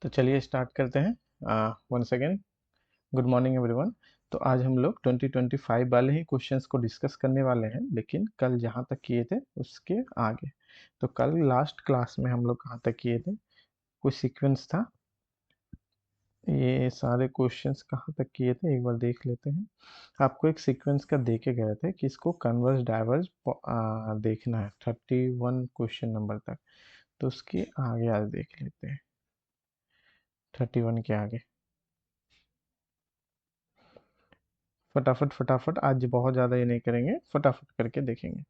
तो चलिए स्टार्ट करते हैं। One second. Good morning everyone. तो आज हम लोग 2025 वाले ही क्वेश्चंस को डिस्कस करने वाले हैं, लेकिन कल जहाँ तक किए थे उसके आगे। तो कल लास्ट क्लास में हम लोग कहाँ तक किए थे, कुछ सीक्वेंस था। ये सारे क्वेश्चंस कहाँ तक किए थे एक बार देख लेते हैं। आपको एक सीक्वेंस का दे के गए थे कि इसको कन्वर्स डाइवर्स देखना है 31 क्वेश्चन नंबर तक। तो उसके आगे आज देख लेते हैं, 31 के आगे। फटाफट फटाफट आज बहुत ज़्यादा ये नहीं करेंगे, फटाफट करके देखेंगे,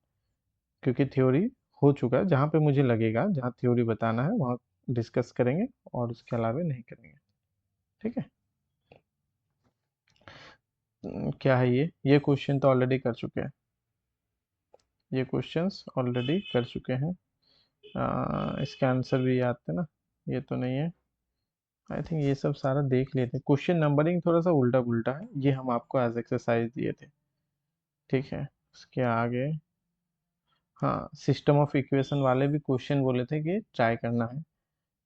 क्योंकि थ्योरी हो चुका है। जहाँ पे मुझे लगेगा जहाँ थ्योरी बताना है वहाँ डिस्कस करेंगे, और उसके अलावा नहीं करेंगे। ठीक है। क्या है ये क्वेश्चन तो ऑलरेडी कर चुके हैं, ये क्वेश्चंस ऑलरेडी कर चुके हैं। इसका आंसर भी याद है ना, ये तो नहीं है। आई थिंक ये सब सारा देख लेते हैं। क्वेश्चन नंबरिंग थोड़ा सा उल्टा पुल्टा है, ये हम आपको एज एक्सरसाइज दिए थे। ठीक है। उसके आगे, हाँ, सिस्टम ऑफ इक्वेशन वाले भी क्वेश्चन बोले थे कि ट्राई करना है।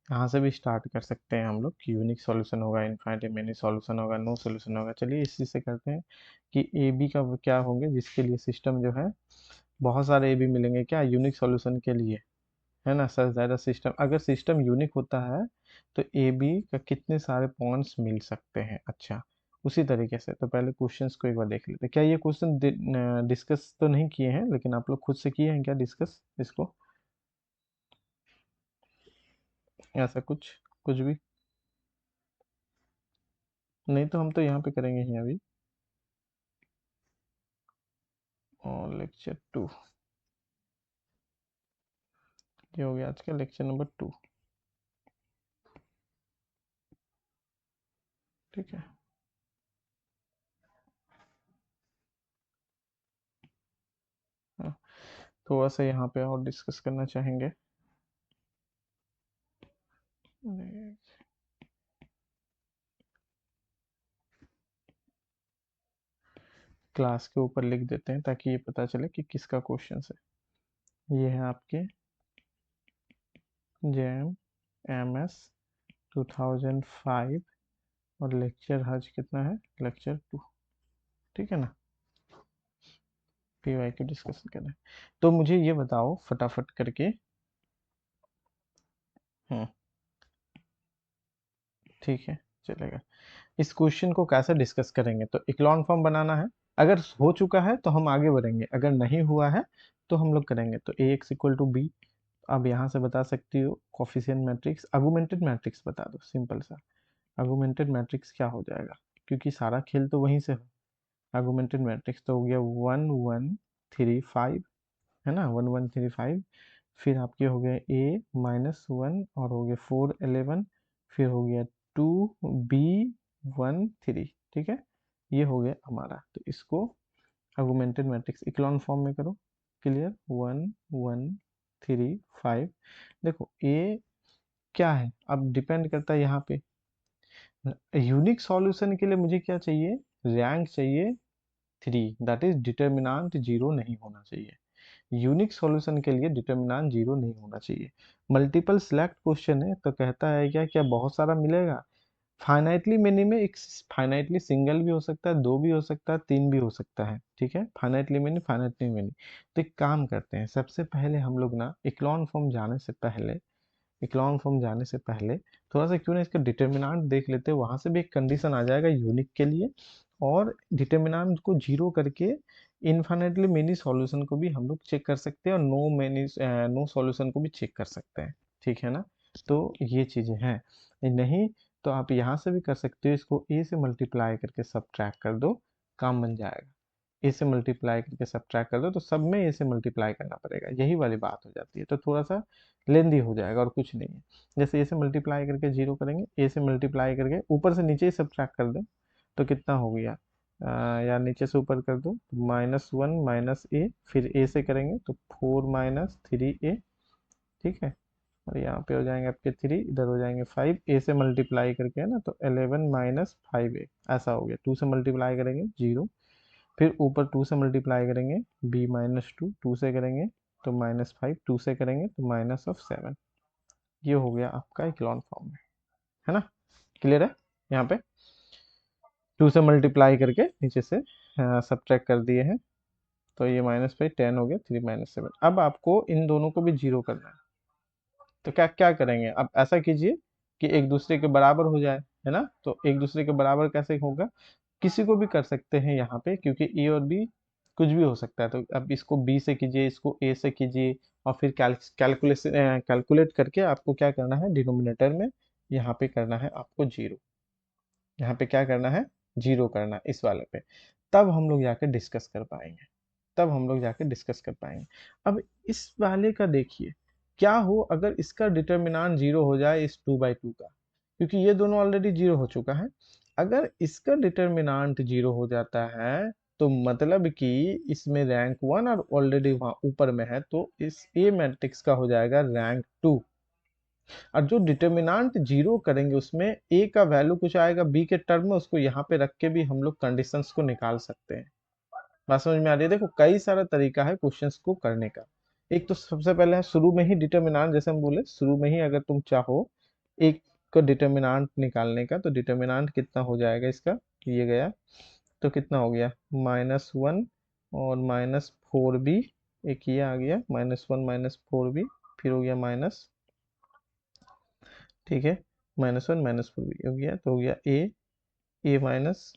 यहाँ से भी स्टार्ट कर सकते हैं हम लोग कि यूनिक सॉल्यूशन होगा, इनफाइनाइट मेनी सॉल्यूशन होगा, नो सॉल्यूशन होगा। चलिए इसी से करते हैं कि ए बी का क्या होंगे, जिसके लिए सिस्टम जो है बहुत सारे ए बी मिलेंगे क्या यूनिक सॉल्यूशन के लिए, है ना सर। ज़्यादा सिस्टम, अगर सिस्टम यूनिक होता है तो ए बी का कितने सारे पॉइंट्स मिल सकते हैं। अच्छा, उसी तरीके से तो पहले क्वेश्चंस को एक बार देख लेते हैं। क्या ये क्वेश्चन डिस्कस तो नहीं किए हैं, लेकिन आप लोग खुद से किए हैं क्या डिस्कस इसको, ऐसा कुछ कुछ भी नहीं? तो हम तो यहाँ पे करेंगे ही अभी। और लेक्चर 2, ये हो गया आज का लेक्चर नंबर 2। ठीक है। हाँ, थोड़ा सा यहाँ पे और डिस्कस करना चाहेंगे। क्लास के ऊपर लिख देते हैं ताकि ये पता चले कि किसका क्वेश्चन है। ये है आपके जैम एम एस 2005, और लेक्चर हज कितना है, लेक्चर 2। ठीक है ना। पी वाई की डिस्कशन करना है। तो मुझे ये बताओ फटाफट करके। हम्म। ठीक है, चलेगा। इस क्वेश्चन को कैसे डिस्कस करेंगे, तो इक्लॉन फॉर्म बनाना है। अगर हो चुका है तो हम आगे बढ़ेंगे, अगर नहीं हुआ है तो हम लोग करेंगे। तो ए एक्स इक्वल टू बी, अब यहाँ से बता सकती हो कोफिशिएंट मैट्रिक्स, आर्गुमेंटेड मैट्रिक्स बता दो, सिंपल सा। आर्गुमेंटेड मैट्रिक्स क्या हो जाएगा, क्योंकि सारा खेल तो वहीं से हो। आर्गुमेंटेड मैट्रिक्स तो हो गया 1 1 3 5, है ना, 1 1 3 5। फिर आपके हो गए A-1, और हो गए 4 11। फिर हो गया 2B 1 3। ठीक है, ये हो गया हमारा। तो इसको आर्गुमेंटेड मैट्रिक्स इक्लॉन फॉर्म में करो। क्लियर, 1 1 3 5। देखो ए क्या है, अब डिपेंड करता है यहाँ पे। यूनिक सॉल्यूशन के लिए मुझे क्या चाहिए, रैंक चाहिए 3, दैट इज डिटर्मिनेंट जीरो नहीं होना चाहिए। यूनिक सॉल्यूशन के लिए डिटर्मिनेंट जीरो नहीं होना चाहिए। मल्टीपल सिलेक्ट क्वेश्चन है तो कहता है क्या क्या बहुत सारा मिलेगा। फाइनाइटली मेनी में एक फाइनाइटली सिंगल भी हो सकता है, दो भी हो सकता है, तीन भी हो सकता है। ठीक है, फाइनाइटली मेनी, फाइनाइटली मेनी। तो एक काम करते हैं, सबसे पहले हम लोग ना इक्लॉन फॉर्म जाने से पहले, इक्लॉन फॉर्म जाने से पहले थोड़ा सा क्यों ना इसका डिटर्मिनेंट देख लेते हैं। वहां से भी एक कंडीशन आ जाएगा यूनिक के लिए, और डिटर्मिनेंट को जीरो करके इनफाइनाइटली मेनी सॉल्यूशन को भी हम लोग चेक कर सकते हैं, और नो सॉल्यूशन को भी चेक कर सकते हैं। ठीक है ना। तो ये चीजें हैं। नहीं तो आप यहाँ से भी कर सकते हो, इसको ए से मल्टीप्लाई करके सब्ट्रैक्ट कर दो, काम बन जाएगा। ए से मल्टीप्लाई करके सब्ट्रैक्ट कर दो, तो सब में ए से मल्टीप्लाई करना पड़ेगा, यही वाली बात हो जाती है। तो थोड़ा सा लेंदी हो जाएगा और कुछ नहीं है। जैसे ए से मल्टीप्लाई करके जीरो करेंगे, ए से मल्टीप्लाई करके ऊपर से नीचे ही सब्ट्रैक्ट कर दो, तो कितना हो गया, या नीचे से ऊपर कर दो, -1 - ए, फिर ए से करेंगे तो 4 - 3a। ठीक है, और यहाँ पे हो जाएंगे आपके 3, इधर हो जाएंगे 5, ए से मल्टीप्लाई करके, है ना, तो 11 - 5a, ऐसा हो गया। 2 से मल्टीप्लाई करेंगे 0, फिर ऊपर 2 से मल्टीप्लाई करेंगे b - 2, 2 से करेंगे तो -5, 2 से करेंगे तो -7। ये हो गया आपका इक्लॉन फॉर्म में, है ना, क्लियर है। यहाँ पे 2 से मल्टीप्लाई करके नीचे से सब्ट्रैक्ट कर दिए हैं, तो ये -5 10 हो गया, 3 -7। अब आपको इन दोनों को भी जीरो करना है, तो क्या क्या करेंगे, अब ऐसा कीजिए कि एक दूसरे के बराबर हो जाए, है ना। तो एक दूसरे के बराबर कैसे होगा, किसी को भी कर सकते हैं यहाँ पे, क्योंकि ए और बी कुछ भी हो सकता है। तो अब इसको बी से कीजिए, इसको ए से कीजिए, और फिर कैलकुलेट करके आपको क्या करना है, डिनोमिनेटर में यहाँ पे करना है आपको जीरो। यहाँ पे क्या करना है, जीरो करना है इस वाले पे। तब हम लोग जाके डिस्कस कर पाएंगे, तब हम लोग जाके डिस्कस कर पाएंगे। अब इस वाले का देखिए, क्या हो अगर इसका डिटर्मिनांट जीरो हो जाए इस 2/2 का, क्योंकि ये दोनों ऑलरेडी जीरो हो चुका है। अगर इसका डिटर्मिनांट जीरो हो जाता है, तो मतलब कि इसमें रैंक 1 और ऑलरेडी वहां ऊपर में है, तो इस ए मैट्रिक्स का हो जाएगा रैंक 2। और जो डिटर्मिनांट जीरो करेंगे उसमें ए का वैल्यू कुछ आएगा बी के टर्म में, उसको यहाँ पे रख के भी हम लोग कंडीशंस को निकाल सकते हैं। बात समझ में आ रही है। देखो कई सारा तरीका है क्वेश्चंस को करने का। एक तो सबसे पहले है शुरू में ही डिटर्मिनेंट, जैसे हम बोले शुरू में ही अगर तुम चाहो एक का डिटर्मिनेंट निकालने का, तो डिटर्मिनेंट कितना हो जाएगा इसका, ये गया तो कितना हो गया -1 और -4b, एक ये आ गया -1 -4b, फिर हो गया माइनस, ठीक है, -1 -4b हो गया, तो हो गया ए माइनस,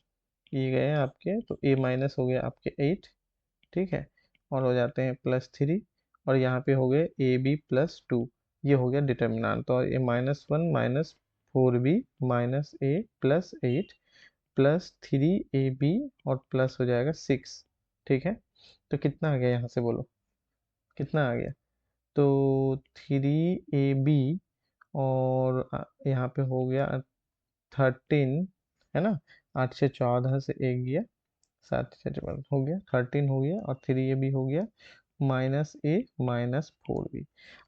ये गए आपके, तो ए माइनस हो गया आपके 8, ठीक है, और हो जाते हैं +3, और यहाँ पे हो गए ए बी +2, ये हो गया डिटर्मिनेंट। तो ये -1 -4b -a +8 +3ab और प्लस हो जाएगा 6, ठीक है। तो कितना आ गया यहाँ से बोलो, कितना आ गया, तो 3ab और यहाँ पे हो गया 13, है ना, 8 से 14 से एक गया, 7 से 14 हो गया 13 हो गया, और 3ab हो गया -a -4b।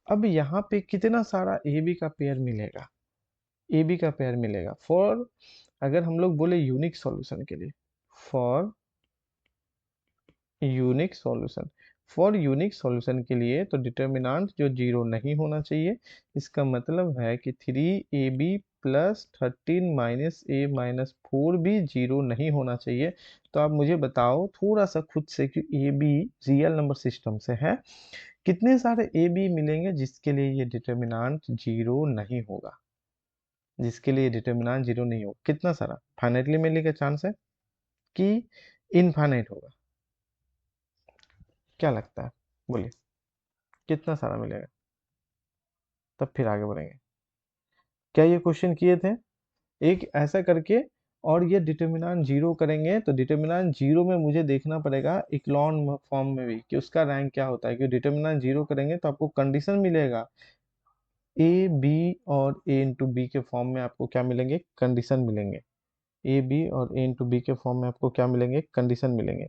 अब यहाँ पे कितना सारा ए बी का पेयर मिलेगा, ए बी का पेयर मिलेगा फॉर, अगर हम लोग बोले यूनिक सॉल्यूशन के लिए, for unique solution, for unique solution के लिए तो डिटर्मिनेंट जो जीरो नहीं होना चाहिए, इसका मतलब है कि 3ab +13 -a -4b जीरो नहीं होना चाहिए। तो आप मुझे बताओ थोड़ा सा खुद से कि A be real number system से है, कितने सारे ए बी मिलेंगे जिसके लिए ये डिटर्मिनेंट जीरो नहीं होगा, जिसके लिए डिटर्मिनेंट जीरो नहीं होगा, कितना सारा, फाइनाइटली मिलने का चांस है कि इनफाइनाइट होगा, क्या लगता है, बोलिए कितना सारा मिलेगा, तब फिर आगे बढ़ेंगे। क्या ये क्वेश्चन किए थे एक ऐसा करके, और ये डिटर्मिनेंट जीरो करेंगे, तो डिटर्मिनेंट जीरो में मुझे देखना पड़ेगा इक्लॉन फॉर्म में भी कि उसका रैंक क्या होता है, क्योंकि डिटर्मिनेंट जीरो करेंगे तो आपको कंडीशन मिलेगा, ए बी और ए इंटू बी के फॉर्म में आपको क्या मिलेंगे, कंडीशन मिलेंगे, ए बी और ए इंटू बी के फॉर्म में आपको क्या मिलेंगे, कंडीशन मिलेंगे।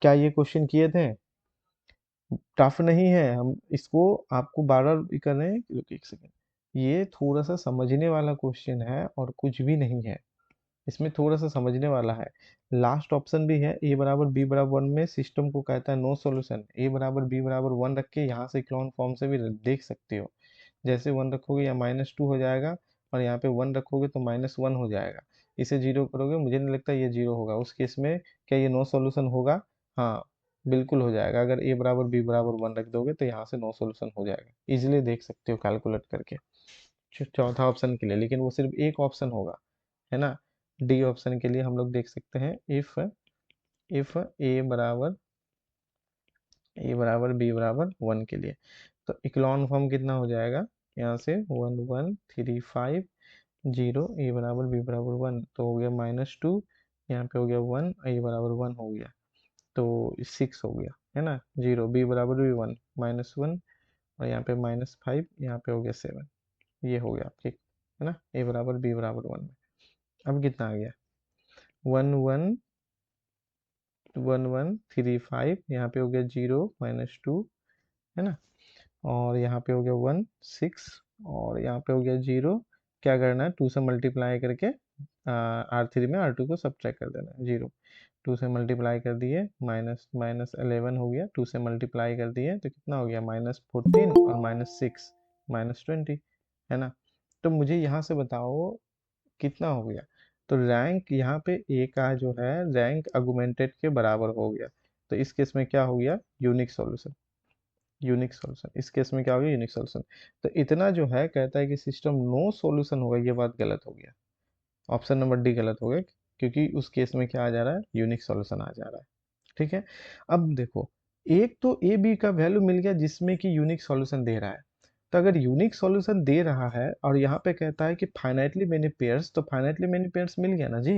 क्या ये क्वेश्चन किए थे, टफ नहीं है, हम इसको आपको बार बार भी कर रहे हैं, रुकिए एक सेकेंड, ये थोड़ा सा समझने वाला क्वेश्चन है और कुछ भी नहीं है, इसमें थोड़ा सा समझने वाला है। लास्ट ऑप्शन भी है, ए बराबर बी बराबर 1 में सिस्टम को कहता है नो सॉल्यूशन, ए बराबर बी बराबर 1 रख के यहाँ से क्लोन फॉर्म से भी देख सकते हो, जैसे 1 रखोगे या -2 हो जाएगा, और यहाँ पे 1 रखोगे तो -1 हो जाएगा, इसे जीरो करोगे, मुझे नहीं लगता ये जीरो होगा उस केस में, क्या ये नो सॉल्यूशन होगा, हाँ बिल्कुल हो जाएगा, अगर ए बराबर बी बराबर 1 रख दोगे तो यहाँ से नो सॉल्यूशन हो जाएगा, इजिली देख सकते हो कैलकुलेट करके। चौथा ऑप्शन के लिए लेकिन वो सिर्फ एक ऑप्शन होगा, है ना। डी ऑप्शन के लिए हम लोग देख सकते हैं, इफ ए बराबर बी बराबर 1 के लिए, तो इक्लॉन फॉर्म कितना हो जाएगा, यहाँ से 1 1 3 5 0, ए बराबर बी बराबर 1, तो हो गया -2, यहाँ पे हो गया 1, ए बराबर 1 हो गया, तो 6 हो गया, है ना, 0 बी बराबर भी 1 -1, और यहाँ पे -5, यहाँ पे हो गया 7, ये हो गया आपके, है ना, ए बराबर बी बराबर 1 में। अब कितना आ गया 1 1 1 1 3 5, यहाँ पे हो गया 0 -2, है ना, और यहाँ पे हो गया 1 6, और यहाँ पे हो गया 0, क्या करना है 2 से मल्टीप्लाई करके R3 में R2 को सब्ट्रैक्ट कर देना है, 0 2 से मल्टीप्लाई कर दिए, -11 हो गया, 2 से मल्टीप्लाई कर दिए तो कितना हो गया -14 और -6 -20, है ना। तो मुझे यहाँ से बताओ कितना हो गया? तो रैंक यहाँ पे ए का जो है रैंक अगुमेंटेड के बराबर हो गया। तो इस केस में क्या हो गया? Unique solution. यूनिक सॉल्यूशन इस केस में क्या हो गया? Unique solution. तो इतना जो है कहता है कि सिस्टम नो सॉल्यूशन होगा, ये बात गलत हो गया। ऑप्शन नंबर डी गलत हो गया, क्योंकि उस केस में क्या आ जा रहा है? यूनिक सॉल्यूशन आ जा रहा है। ठीक है। अब देखो, एक तो ए बी का वैल्यू मिल गया जिसमें कि यूनिक सॉल्यूशन दे रहा है। तो अगर यूनिक सॉल्यूशन दे रहा है और यहाँ पे कहता है कि फाइनाइटली मेनी पेयर्स, तो फाइनाइटली मेनी पेयर्स मिल गया ना जी।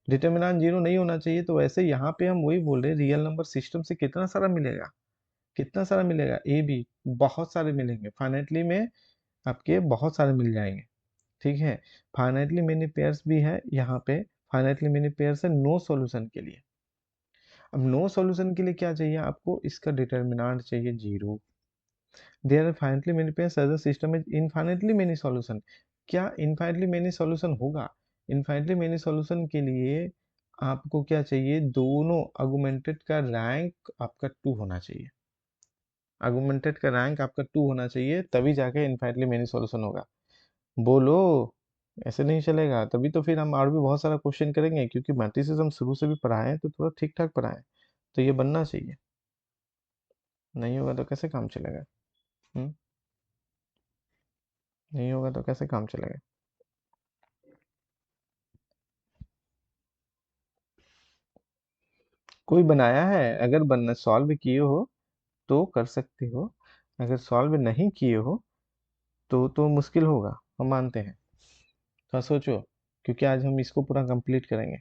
डिटर्मिनेंट जीरो नहीं होना चाहिए। तो वैसे यहाँ पे हम वही बोल रहे हैं, रियल नंबर सिस्टम से कितना सारा मिलेगा? कितना सारा मिलेगा? ए बी बहुत सारे मिलेंगे फाइनाइटली में, आपके बहुत सारे मिल जाएंगे। ठीक है। फाइनाइटली मेनी पेयर्स भी है यहाँ पे। फाइनाइटली मेनी पेयर्स है नो सॉल्यूशन के लिए। अब नो सॉल्यूशन के लिए क्या चाहिए आपको? इसका डिटर्मिनेंट चाहिए zero. There are finitely many pairs as a system is infinitely many solution. क्या इनफाइनाइटली मेनी सॉल्यूशन होगा? इनफाइनाइटली मेनी सॉल्यूशन के लिए आपको क्या चाहिए? दोनों आर्गुमेंटेड का रैंक आपका टू होना चाहिए। आर्गुमेंटेड का रैंक आपका टू होना चाहिए, तभी जाके इनफाइनाइटली मेनी सॉल्यूशन होगा। बोलो, ऐसे नहीं चलेगा। तभी तो फिर हम और भी बहुत सारा क्वेश्चन करेंगे, क्योंकि मैट्रिसेस हम शुरू से भी पढ़ाए हैं तो थोड़ा ठीक ठाक पढ़ाए हैं। तो ये बनना चाहिए। नहीं होगा तो कैसे काम चलेगा? हम्म। नहीं होगा तो कैसे काम चलेगा? कोई बनाया है? अगर बनना सॉल्व किए हो तो कर सकते हो। अगर सॉल्व नहीं किए हो तो मुश्किल होगा, हम मानते हैं। थोड़ा सोचो, क्योंकि आज हम इसको पूरा कंप्लीट करेंगे।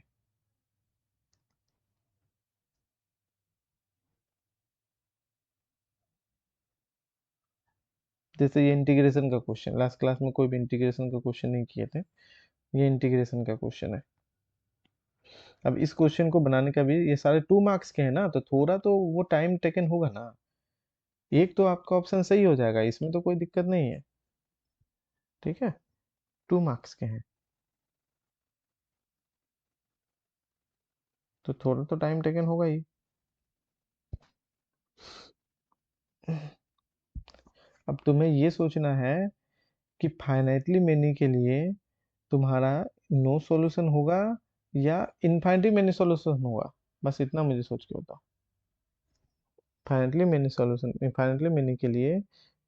जैसे ये इंटीग्रेशन का क्वेश्चन, लास्ट क्लास में कोई भी इंटीग्रेशन का क्वेश्चन नहीं किए थे। ये इंटीग्रेशन का क्वेश्चन है। अब इस क्वेश्चन को बनाने का भी, ये सारे 2 मार्क्स के हैं ना, तो थोड़ा तो वो टाइम टेकन होगा ना। एक तो आपका ऑप्शन सही हो जाएगा, इसमें तो कोई दिक्कत नहीं है। ठीक है। 2 मार्क्स के हैं, तो थोड़ा तो टाइम टेकन होगा ही। अब तुम्हें ये सोचना है कि फाइनाइटली मेनी के लिए तुम्हारा नो सॉल्यूशन होगा या इनफाइनाइटली मेनी सॉल्यूशन होगा। बस इतना मुझे सोच के बताओ। Finitely many solution, infinitely many के लिए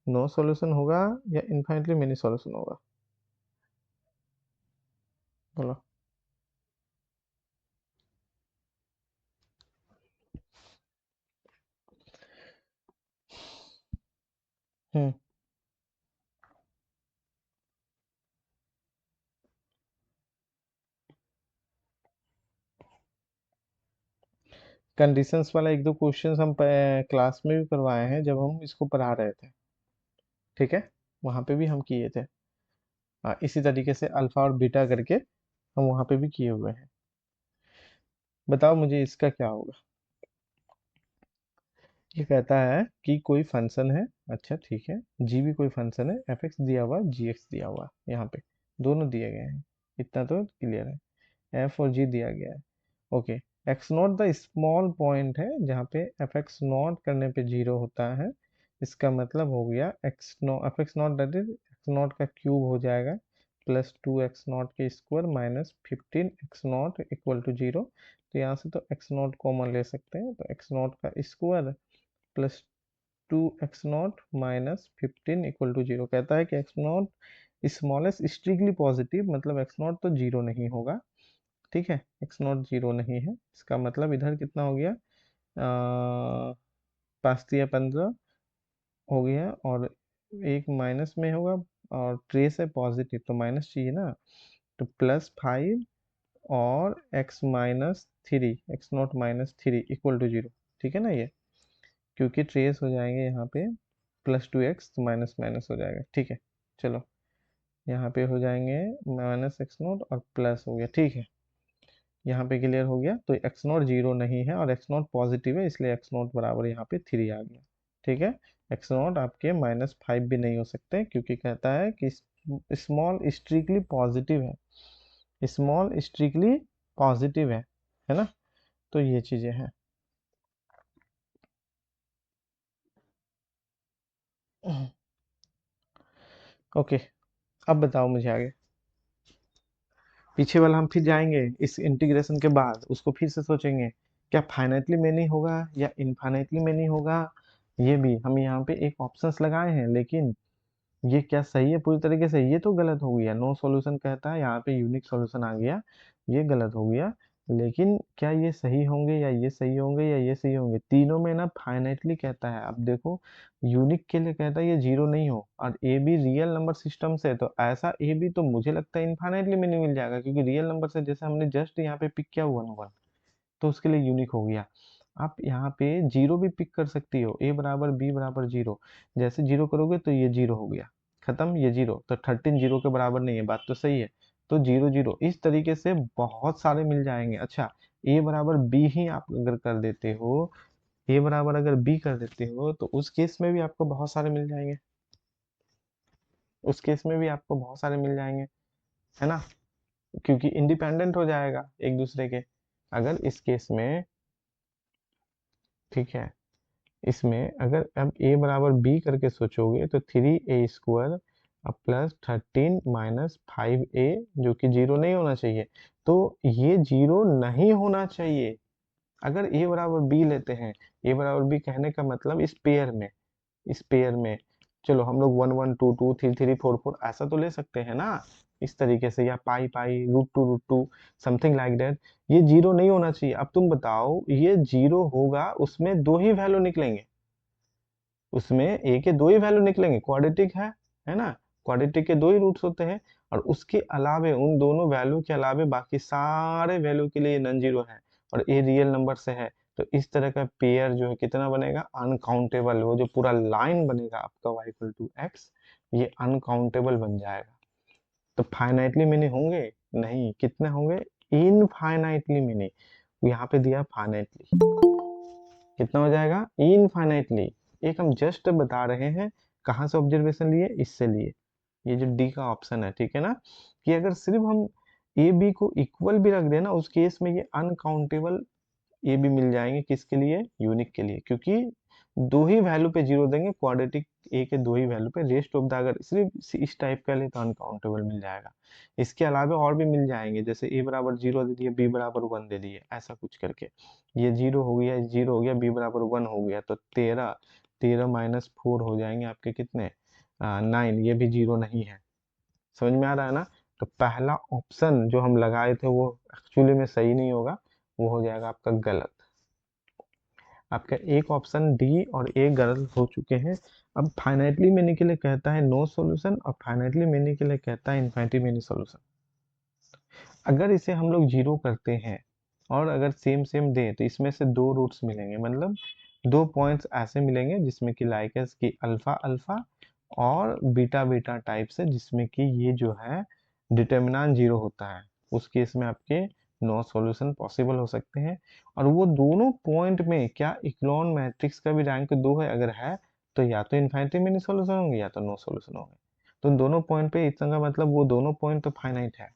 नो सॉल्यूशन होगा या इनफाइनाइटली मेनी सॉल्यूशन होगा? बोलो। हम्म। कंडीशंस वाला एक दो क्वेश्चंस हम क्लास में भी करवाए हैं जब हम इसको पढ़ा रहे थे। ठीक है। वहां पे भी हम किए थे। इसी तरीके से अल्फा और बीटा करके हम वहां पे भी किए हुए हैं। बताओ मुझे इसका क्या होगा? ये कहता है कि कोई फंक्शन है। अच्छा ठीक है। जी भी कोई फंक्शन है, एफ एक्स दिया हुआ, जी एक्स दिया हुआ, यहाँ पे दोनों दिए गए हैं। इतना तो क्लियर है। एफ और जी दिया गया है। Okay. X not the small point है जहाँ पे एफ एक्स नॉट करने पे जीरो होता है। इसका मतलब हो गया x naught, f x naught that is x naught का क्यूब हो जाएगा, प्लस 2 एक्स नॉट के square minus 15 x naught equal to zero. तो यहाँ से तो एक्स नॉट कॉमन ले सकते हैं, तो एक्स नॉट का square plus 2 x naught minus 15 equal to zero. कहता है कि x naught smallest strictly positive, मतलब एक्स नॉट तो जीरो नहीं होगा। ठीक है। एक्स नॉट जीरो नहीं है, इसका मतलब इधर कितना हो गया? 5 या 15 हो गया, और एक माइनस में होगा, और ट्रेस है पॉजिटिव तो माइनस चाहिए ना। तो +5 और x-3, x naught -3 equal to zero. ठीक है ना ये, क्योंकि ट्रेस हो जाएंगे यहाँ पे, +2x तो माइनस माइनस हो जाएगा। ठीक है। चलो, यहाँ पे हो जाएंगे -x0 और प्लस हो गया। ठीक है। यहाँ पे क्लियर हो गया। तो एक्स नॉट जीरो नहीं है और एक्स नॉट पॉजिटिव है, इसलिए एक्स नॉट बराबर यहाँ पे 3 आ गया। ठीक है। एक्स नॉट आपके -5 भी नहीं हो सकते, क्योंकि कहता है कि स्मॉल स्ट्रिक्टली पॉजिटिव है। स्मॉल स्ट्रिक्टली पॉजिटिव है ना। तो ये चीजें हैं। ओके। अब बताओ मुझे आगे। पीछे वाला हम फिर जाएंगे इस इंटीग्रेशन के बाद, उसको फिर से सोचेंगे क्या फाइनाइटली मेनी होगा या इनफाइनाइटली मेनी होगा। ये भी हम यहाँ पे एक ऑप्शंस लगाए हैं, लेकिन ये क्या सही है पूरी तरीके से? ये तो गलत हो गया, नो सॉल्यूशन कहता है, यहाँ पे यूनिक सॉल्यूशन आ गया, ये गलत हो गया। लेकिन क्या ये सही होंगे या ये सही होंगे या ये सही होंगे? तीनों में ना फाइनाइटली कहता है। अब देखो, यूनिक के लिए कहता है ये जीरो नहीं हो, और A be real number system से, तो ऐसा ए बी तो मुझे लगता है इनफाइनाइटली में नहीं मिल जाएगा, क्योंकि रियल नंबर से जैसे हमने जस्ट यहाँ पे पिक किया 1 1, तो उसके लिए यूनिक हो गया। आप यहाँ पे जीरो भी पिक कर सकती हो, ए बराबर बी बराबर जीरो, जैसे जीरो करोगे तो ये जीरो हो गया, खत्म, ये जीरो, तो 13 जीरो के बराबर नहीं है, बात तो सही है। तो जीरो जीरो इस तरीके से बहुत सारे मिल जाएंगे। अच्छा, ए बराबर बी ही आप अगर कर देते हो, ए बराबर अगर बी कर देते हो, तो उस केस में भी आपको बहुत सारे मिल जाएंगे, उस केस में भी आपको बहुत सारे मिल जाएंगे, है ना, क्योंकि इंडिपेंडेंट हो जाएगा एक दूसरे के। अगर इस केस में, ठीक है, इसमें अगर अब a बराबर b करके सोचोगे तो 3a² अब प्लस 13 - 5a, जो कि जीरो नहीं होना चाहिए, तो ये जीरो नहीं होना चाहिए। अगर a बराबर b लेते हैं, a बराबर b कहने का मतलब इस पेयर में, इस पेयर में, चलो हम लोग 1 1 2 2 3 3 4 4 ऐसा तो ले सकते हैं ना, इस तरीके से, या पाई पाई √2 √2 समथिंग लाइक दैट। ये जीरो नहीं होना चाहिए। अब तुम बताओ, ये जीरो होगा उसमें दो ही वैल्यू निकलेंगे, उसमें ए के दो ही वैल्यू निकलेंगे, क्वाड्रेटिक है ना, क्वाड्रेटिक के दो ही रूट्स होते हैं, और उसके अलावे उन दोनों वैल्यू के अलावे बाकी सारे वैल्यू के लिए नॉन जीरो है, और ए रियल नंबर से है। तो इस तरह का पेयर जो है कितना बनेगा? अनकाउंटेबल। वो जो पूरा लाइन बनेगा आपका y = x, ये अनकाउंटेबल बन जाएगा। तो फाइनाइटली मेनी होंगे? नहीं, कितने होंगे? Infinitely many. यहाँ पे दिया फाइनाइटली, कितना हो जाएगा? इनफाइनाइटली। एक हम जस्ट बता रहे हैं, कहाँ से ऑब्जर्वेशन लिए? इससे लिए, ये जो डी का ऑप्शन है, ठीक है ना, कि अगर सिर्फ हम ए बी को इक्वल भी रख देना, उस केस में ये अनकाउंटेबल ए भी मिल जाएंगे। किसके लिए? यूनिक के लिए, क्योंकि दो ही वैल्यू पे जीरो देंगे, क्वाड्रेटिक ए के दो ही वैल्यू पे। रेस्ट ऑफ द अगर सिर्फ इस टाइप का ले तो अनकाउंटेबल मिल जाएगा। इसके अलावा और भी मिल जाएंगे, जैसे ए बराबर जीरो दे दिए, बी बराबर 1 दे दिए, ऐसा कुछ करके। ये जीरो हो गया, जीरो हो गया, बी बराबर 1 हो गया, तो 13, 13 - 4 हो जाएंगे आपके कितने? 9। ये भी जीरो नहीं है। समझ में आ रहा है ना? तो पहला ऑप्शन जो हम लगाए थे वो एक्चुअली में सही नहीं होगा, वो हो जाएगा आपका गलत। आपका एक ऑप्शन डी और ए गलत हो चुके हैं। अब फाइनाइटली मेनी के लिए कहता है नो सॉल्यूशन, और फाइनाइटली मेनी के लिए कहता है इनफाइनाइटली मेनी सॉल्यूशन। अगर इसे हम लोग जीरो करते हैं और अगर सेम सेम दे, तो इसमें से दो रूट्स मिलेंगे, मतलब दो पॉइंट्स ऐसे मिलेंगे जिसमें कि लाइकस की अल्फा अल्फा और बीटा बीटा टाइप से, जिसमें कि ये जो है डिटर्मिनेंट जीरो होता है। उस केस में आपके नो सॉल्यूशन पॉसिबल हो सकते हैं। और वो दोनों पॉइंट में क्या इक्लोन मैट्रिक्स का भी रैंक 2 है? अगर है तो या तो इनफाइनाइटली मेनी सॉल्यूशन होंगे या तो नो सॉल्यूशन होंगे। तो दोनों पॉइंट पे इतना मतलब वो दोनों पॉइंट तो फाइनाइट है,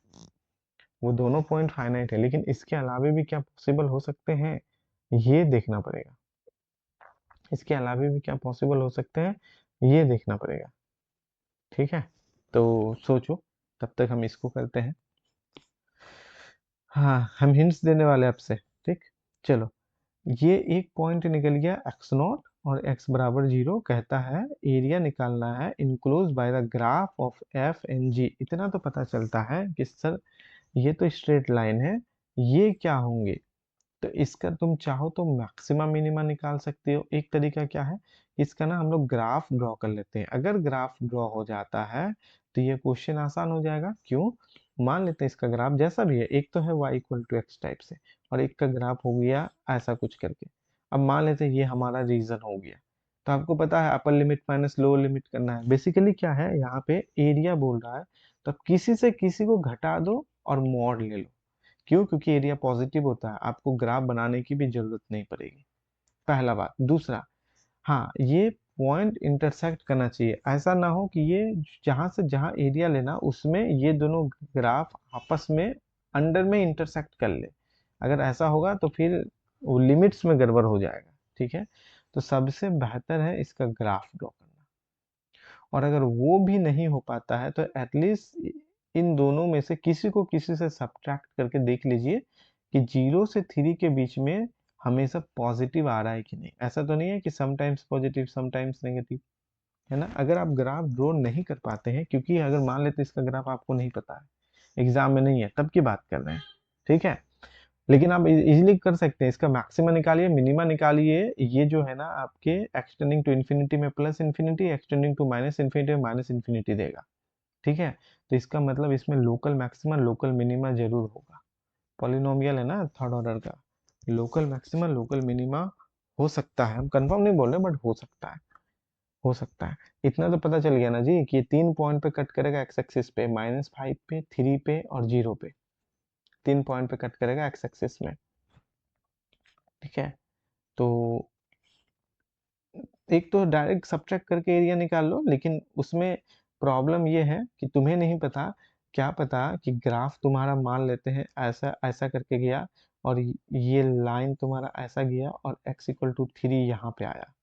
वो दोनों पॉइंट फाइनाइट है, लेकिन इसके अलावे भी क्या पॉसिबल हो सकते हैं, ये देखना पड़ेगा। इसके अलावे भी क्या पॉसिबल हो सकते हैं, ये देखना पड़ेगा। ठीक है, तो सोचो, तब तक हम इसको करते हैं। हाँ, हम हिंट्स देने वाले आपसे, ठीक। चलो, ये एक पॉइंट निकल गया x0 और x बराबर 0, कहता है एरिया निकालना है enclose by the graph of f and g. इतना तो पता चलता है कि सर ये तो स्ट्रेट लाइन है, ये क्या होंगे? तो इसका तुम चाहो तो मैक्सिमा मिनिमा निकाल सकते हो। एक तरीका क्या है, इसका ना हम लोग ग्राफ ड्रॉ कर लेते हैं। अगर ग्राफ ड्रॉ हो जाता है तो ये क्वेश्चन आसान हो जाएगा। क्यों? मान लेते हैं इसका ग्राफ जैसा भी है, एक तो है y = x टाइप से, और एक का ग्राफ हो गया ऐसा कुछ करके। अब मान लेते हैं ये हमारा रीजन हो गया, तो आपको पता है upper limit minus lower limit करना है। बेसिकली क्या है, यहाँ पे एरिया बोल रहा है, तो किसी से किसी को घटा दो और मॉड ले लो। क्यों? क्योंकि एरिया पॉजिटिव होता है, आपको ग्राफ बनाने की भी जरूरत नहीं पड़ेगी, पहला बात। दूसरा, हाँ, ये पॉइंट इंटरसेक्ट करना चाहिए, ऐसा ना हो कि ये जहां से जहां एरिया लेना उसमें ये दोनों ग्राफ आपस में अंडर में इंटरसेक्ट कर ले। अगर ऐसा होगा तो फिर वो लिमिट्स में गड़बड़ हो जाएगा, ठीक है। तो सबसे बेहतर है इसका ग्राफ ड्रॉ करना, और अगर वो भी नहीं हो पाता है तो एटलीस्ट इन दोनों में से किसी को किसी से सब्ट्रैक्ट करके देख लीजिए कि 0 से 3 के बीच में हमेशा पॉजिटिव आ रहा है कि नहीं। ऐसा तो नहीं है कि समटाइम्स पॉजिटिव समटाइम्स नेगेटिव, है ना। अगर आप ग्राफ ड्रॉ नहीं कर पाते हैं, क्योंकि अगर मान लेते इसका ग्राफ आपको नहीं पता है, एग्जाम में नहीं है, तब की बात कर रहे हैं, ठीक है। लेकिन आप इजीली कर सकते हैं, इसका मैक्सिमा निकालिए, मिनिमा निकालिए। ये जो है ना आपके एक्सटेंडिंग टू इन्फिनिटी में plus infinity, extending to minus infinity में माइनस इन्फिनिटी देगा, ठीक है। तो इसका मतलब इसमें लोकल मैक्सिमा लोकल मिनिमा जरूर होगा। पॉलिनोमियल है ना थर्ड ऑर्डर का, लोकल मैक्सिमा लोकल मिनिमा हो सकता है, हम कंफर्म नहीं बोल रहे बट हो सकता है, हो सकता है। इतना तो पता चल गया ना जी कि ये 3 पॉइंट पे कट करेगा एक्स एक्सिस पे, -5 पे, 3 पे और 0 पे, 3 पॉइंट पे कट करेगा एक्स एक्सिस में, ठीक है। तो एक तो डायरेक्ट सब्ट्रैक्ट करके एरिया निकाल लो, लेकिन उसमें प्रॉब्लम ये है कि तुम्हें नहीं पता, क्या पता कि ग्राफ तुम्हारा मान लेते हैं ऐसा ऐसा करके गया, और ये लाइन तुम्हारा ऐसा गया और x = 3 यहाँ पे आया,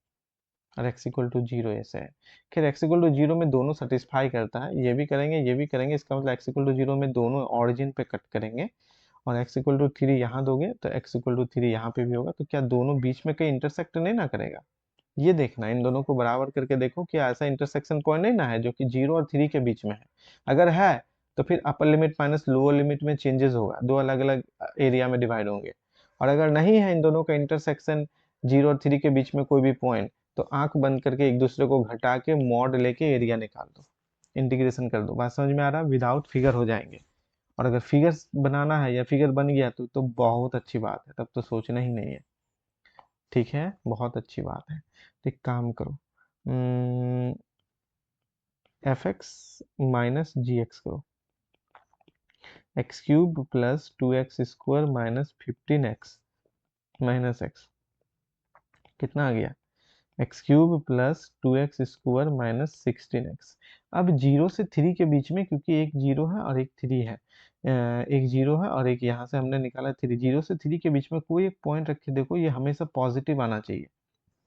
और x = 0 ऐसे है। खैर x = 0 में दोनों सेटिस्फाई करता है, ये भी करेंगे ये भी करेंगे, इसका मतलब x = 0 में दोनों ऑरिजिन पे कट करेंगे, और x = 3 यहाँ दोगे तो x = 3 यहाँ पे भी होगा, तो क्या दोनों बीच में कहीं इंटरसेक्ट नहीं ना करेगा, ये देखना। इन दोनों को बराबर करके देखो कि ऐसा इंटरसेक्शन पॉइंट नहीं ना है जो कि 0 और 3 के बीच में है। अगर है तो फिर upper limit minus lower limit में चेंजेस होगा, दो अलग अलग एरिया में डिवाइड होंगे। और अगर नहीं है इन दोनों का इंटरसेक्शन 0 और 3 के बीच में कोई भी पॉइंट, तो आंख बंद करके एक दूसरे को घटा के मॉड लेके एरिया निकाल दो, इंटीग्रेशन कर दो। बात समझ में आ रहा है? विदाउट फिगर हो जाएंगे। और अगर फिगर बनाना है या फिगर बन गया तो बहुत अच्छी बात है, तब तो सोचना ही नहीं है, ठीक है, बहुत अच्छी बात है। तो एक काम करो, fx माइनस जी एक्स करो, x³ plus 2x² minus 15x minus x, कितना आ गया, x³ plus 2x² minus 16x। अब 0 से 3 के बीच में, क्योंकि एक 0 है और एक 3 है, एक 0 है और एक यहाँ से हमने निकाला 3, 0 से 3 के बीच में कोई एक पॉइंट रख के देखो, ये हमेशा पॉजिटिव आना चाहिए,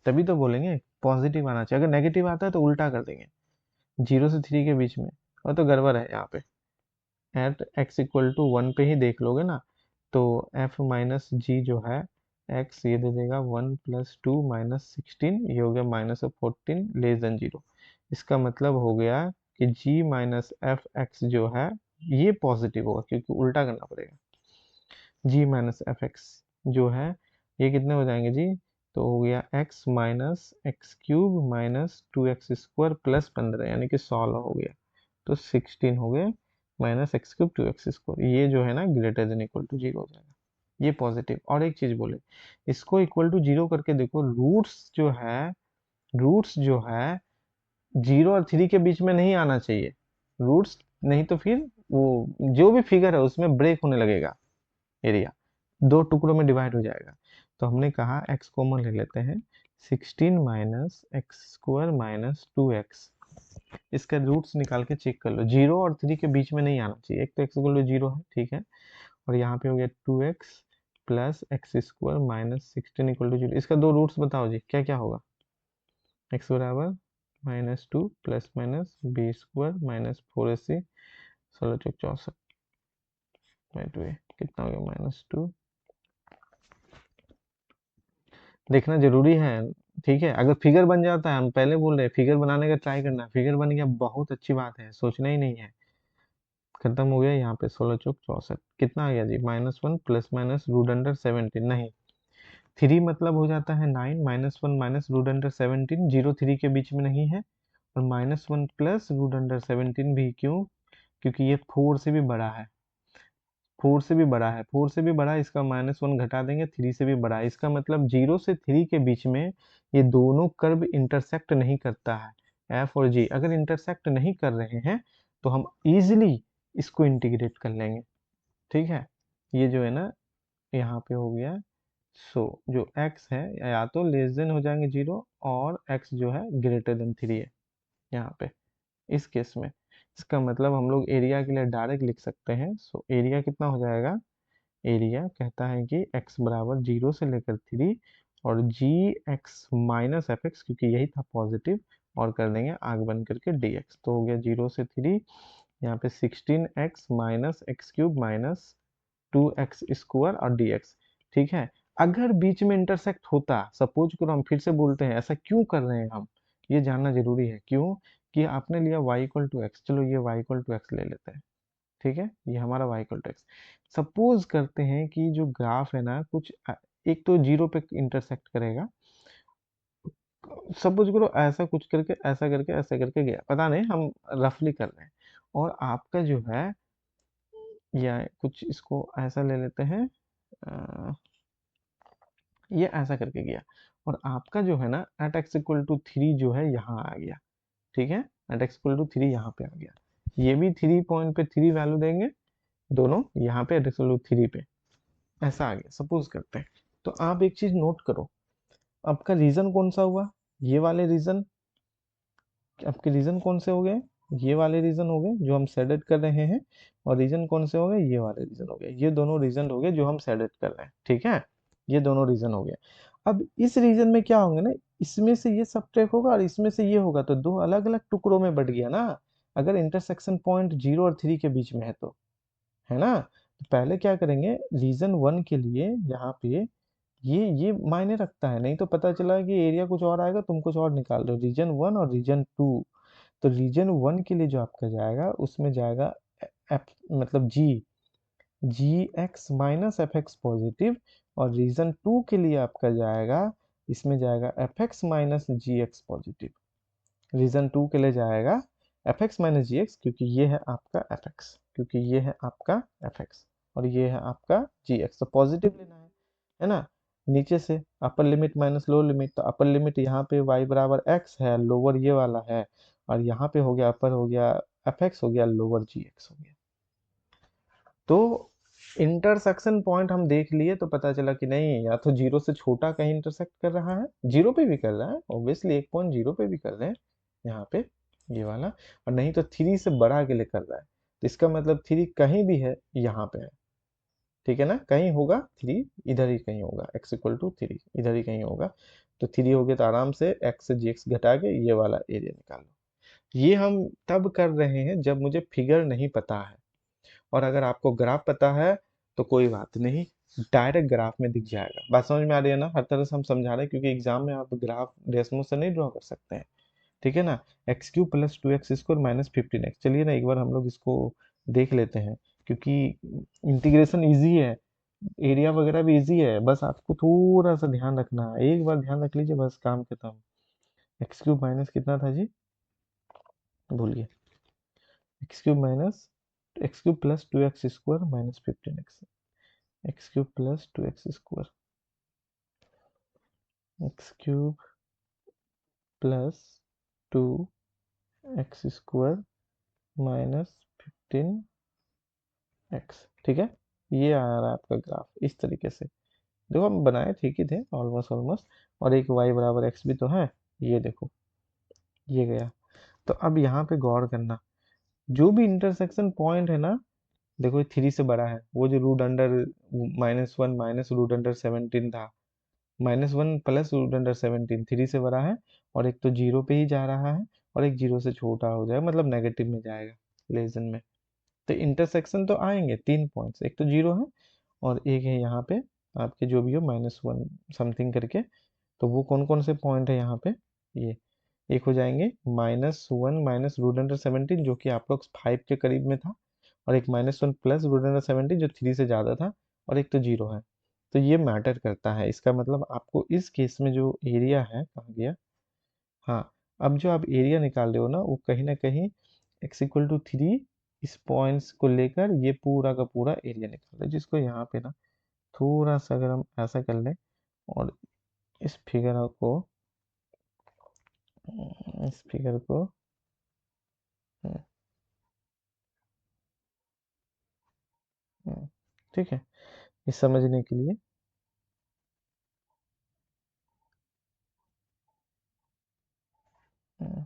तभी तो बोलेंगे पॉजिटिव आना चाहिए। अगर नेगेटिव आता है तो उल्टा कर देंगे, 0 से 3 के बीच में, और तो गड़बड़ है यहाँ पे। एट x = 1 पे ही देख लोगे ना, तो f माइनस जी जो है x ये दे देगा 1 + 2 - 16, ये हो गया -14 <0। इसका मतलब हो गया कि g माइनस एफ एक्स जो है ये पॉजिटिव होगा, क्योंकि उल्टा करना पड़ेगा। g माइनस एफ एक्स जो है ये कितने हो जाएंगे जी, तो हो गया x minus x³ minus 2x² plus 15, यानी कि 16 हो गया, तो 16 हो गए माइनस x³ 2x², ये जो है ना ग्रेटर देन इक्वल टू 0 हो जाएगा, ये पॉजिटिव। और एक चीज बोले, इसको इक्वल टू 0 करके देखो, रूट्स जो है 0 और 3 के बीच में नहीं आना चाहिए रूट्स, नहीं तो फिर वो जो भी फिगर है उसमें ब्रेक होने लगेगा, एरिया दो टुकड़ों में डिवाइड हो जाएगा। तो हमने कहा x कॉमन ले लेते हैं, 16 माइनस x² माइनस 2x, इसका रूट्स निकाल के चेक कर लो, 0 और 3 के बीच में नहीं आना चाहिए। एक तो x = 0 है, ठीक है, और यहाँ पे हो गया 2x प्लस x² माइनस 16 = 0। इसका दो रूट्स बताओ जी, क्या क्या होगा, x बराबर -2 plus minus b² minus 4ac 16 × 64 by 2a, कितना हो गया -2। देखना जरूरी है, ठीक है। अगर फिगर बन जाता है, हम पहले बोल रहे हैं फिगर बनाने का ट्राई करना, फिगर बन गया बहुत अच्छी बात है, सोचना ही नहीं है। खत्म हो गया यहाँ पे 16 × 64, कितना आ गया जी -1 प्लस माइनस √17, नहीं 3 मतलब हो जाता है 9, -1 माइनस √17, 0 3 के बीच में नहीं है, और -1 प्लस √17 भी क्यों, क्योंकि ये 4 से भी बड़ा है, 4 से भी बड़ा है, 4 से भी बड़ा है, इसका -1 घटा देंगे, 3 से भी बड़ा है, इसका मतलब 0 से 3 के बीच में ये दोनों कर्व इंटरसेक्ट नहीं करता है, एफ और जी अगर इंटरसेक्ट नहीं कर रहे हैं तो हम इजिली इसको इंटीग्रेट कर लेंगे, ठीक है। ये जो है ना यहाँ पे हो गया, सो जो x है या तो लेस देन हो जाएंगे 0, और x जो है ग्रेटर देन 3 है यहाँ पे, इस केस में। इसका मतलब हम लोग एरिया के लिए डायरेक्ट लिख सकते हैं। सो एरिया कितना हो जाएगा, एरिया कहता है कि x बराबर 0 से लेकर 3, और जी एक्स माइनस एफ एक्स, क्योंकि यही था पॉजिटिव, और कर देंगे आग बन करके dx, तो हो गया 0 से 3 यहाँ पे 16x minus x cube minus 2x² और dx। ठीक है, अगर बीच में इंटरसेक्ट होता, सपोज करो, हम फिर से बोलते हैं ऐसा क्यों कर रहे हैं हम, ये जानना जरूरी है। क्यों? कि आपने लिया y इक्वल टू एक्स, चलो ये y इक्वल टू एक्स ले लेते हैं। ठीक है, ये हमारा y equal to x. Suppose करते हैं कि जो ग्राफ है ना कुछ एक तो जीरो पे इंटरसेक्ट करेगा, सपोज करो ऐसा कुछ करके ऐसा करके गया, पता नहीं, हम रफली कर रहे हैं। और आपका जो है, या कुछ इसको ऐसा ले लेते हैं, अ, ये ऐसा करके गया, और आपका जो है ना at x equal to three जो है यहाँ आ गया। ठीक है, at x equal to three यहाँ पे आ गया। ये भी 3 पॉइंट पे 3 वैल्यू देंगे, दोनों यहाँ पे at x equal to three पे ऐसा आ गया, सपोज करते हैं। तो आप एक चीज नोट करो, आपका रीजन कौन सा हुआ, ये वाले रीजन। आपके रीजन कौन से हो गए, ये वाले रीजन हो गए जो हम सेडेड कर रहे हैं, और रीजन कौन से हो गए, ये वाले रीजन हो गए। ये दोनों रीजन हो गए जो हम सेडेड कर रहे हैं। ठीक है, ये दोनों रीजन हो गए। अब इस रीजन में क्या होंगे ना, इसमें से ये सब्ट्रैक्ट होगा और इसमें से ये होगा, तो दो अलग अलग टुकड़ों में बट गया ना, अगर इंटरसेक्शन पॉइंट 0 और 3 के बीच में है तो, है ना। तो पहले क्या करेंगे, रीजन 1 के लिए यहाँ पे ये मायने रखता है, नहीं तो पता चला कि एरिया कुछ और आएगा, तुम कुछ और निकाल रहे हो। रीजन 1 और रीजन 2, तो रीजन 1 के लिए जो आपका जाएगा उसमें जाएगा एफ, मतलब G X minus F X positive, और रीजन 2 के लिए आपका जाएगा, इसमें जाएगा F X minus G X positive. Region 2 के लिए जाएगा F X minus G X, क्योंकि ये है आपका एफ एक्स, क्योंकि ये है आपका एफ एक्स, और ये है आपका जी एक्स, तो पॉजिटिव लेना है ना। नीचे से upper limit minus lower limit, तो अपर लिमिट यहाँ पे y बराबर x है, लोअर ये वाला है, और यहाँ पे हो गया अपर हो गया एफ एक्स, हो गया लोअर जी एक्स हो गया। तो इंटरसेक्शन पॉइंट हम देख लिए तो पता चला कि नहीं, या तो जीरो से छोटा कहीं इंटरसेक्ट कर रहा है, जीरो पे भी कर रहा है ऑब्वियसली, एक पॉइंट जीरो पे भी कर रहे हैं यहाँ पे, ये वाला, और नहीं तो थ्री से बड़ा के लिए कर रहा है, तो इसका मतलब थ्री कहीं भी है, यहाँ पे है। ठीक है ना, कहीं होगा थ्री, इधर ही कहीं होगा, एक्स इक्वल टू थ्री इधर ही कहीं होगा। तो थ्री हो गया, तो आराम से एक्स से जी एक्स घटा के ये वाला एरिया निकाल लो। ये हम तब कर रहे हैं जब मुझे फिगर नहीं पता है, और अगर आपको ग्राफ पता है तो कोई बात नहीं, डायरेक्ट ग्राफ में दिख जाएगा। बात समझ में आ रही है ना, हर तरह से हम समझा रहे हैं, क्योंकि एग्जाम में आप ग्राफ डेस्मो से नहीं ड्रॉ कर सकते हैं। ठीक है ना, x cube plus 2x² minus 15x, चलिए ना एक बार हम लोग इसको देख लेते हैं, क्योंकि इंटीग्रेशन इजी है, एरिया वगैरह भी इजी है, बस आपको थोड़ा सा ध्यान रखना है, एक बार ध्यान रख लीजिए, बस काम खत्म। एक्स क्यूब माइनस कितना था जी, भूल गया, x cube minus x cube plus 2x² minus 15x, x cube plus 2x² x cube plus 2x² minus 15x। ठीक है, ये आ रहा है आपका ग्राफ इस तरीके से। देखो हम बनाए ठीक ही थे, ऑलमोस्ट ऑलमोस्ट, और एक y बराबर x भी तो है, ये देखो, ये गया। तो अब यहाँ पे गौर करना, जो भी इंटरसेक्शन पॉइंट है ना, देखो ये थ्री से बड़ा है, वो जो root under -1 minus root under 17 था, -1 प्लस रूट अंडर 17 थ्री से बड़ा है, और एक तो जीरो पे ही जा रहा है, और एक जीरो से छोटा हो जाएगा, मतलब नेगेटिव में जाएगा, लेसन में। तो इंटरसेक्शन तो आएंगे 3 पॉइंट्स, एक तो जीरो है, और एक है यहाँ पे आपके जो भी हो -1 समथिंग करके। तो वो कौन कौन से पॉइंट है यहाँ पे, ये एक हो जाएंगे -1 माइनस रूट अंडर 17 जो कि अप्रोक्स 5 के करीब में था, और एक -1 प्लस रूट अंडर 17 जो 3 से ज़्यादा था, और एक तो जीरो है। तो ये मैटर करता है, इसका मतलब आपको इस केस में जो एरिया है, कहाँ गया, हाँ, अब जो आप एरिया निकाल रहे हो ना, वो कहीं ना कहीं एक्स इक्वल टू थ्री, इस पॉइंट्स को लेकर ये पूरा का पूरा एरिया निकाल रहे हैं, जिसको यहाँ पे ना थोड़ा सा अगर हम ऐसा कर लें, और इस फिगर को इस फिगर को हम्म, हम्म, ठीक है, इस समझने के लिए, हम्म,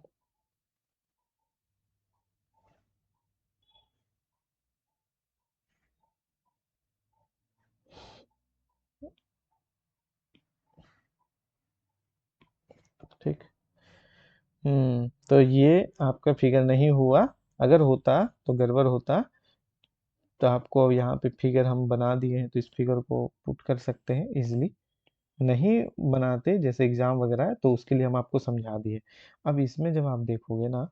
ठीक, तो ये आपका फिगर नहीं हुआ, अगर होता तो गड़बड़ होता तो आपको यहाँ पे फिगर हम बना दिए हैं, तो इस फिगर को पुट कर सकते हैं इजीली। नहीं बनाते जैसे एग्जाम वगैरह है, तो उसके लिए हम आपको समझा दिए। अब इसमें जब आप देखोगे ना,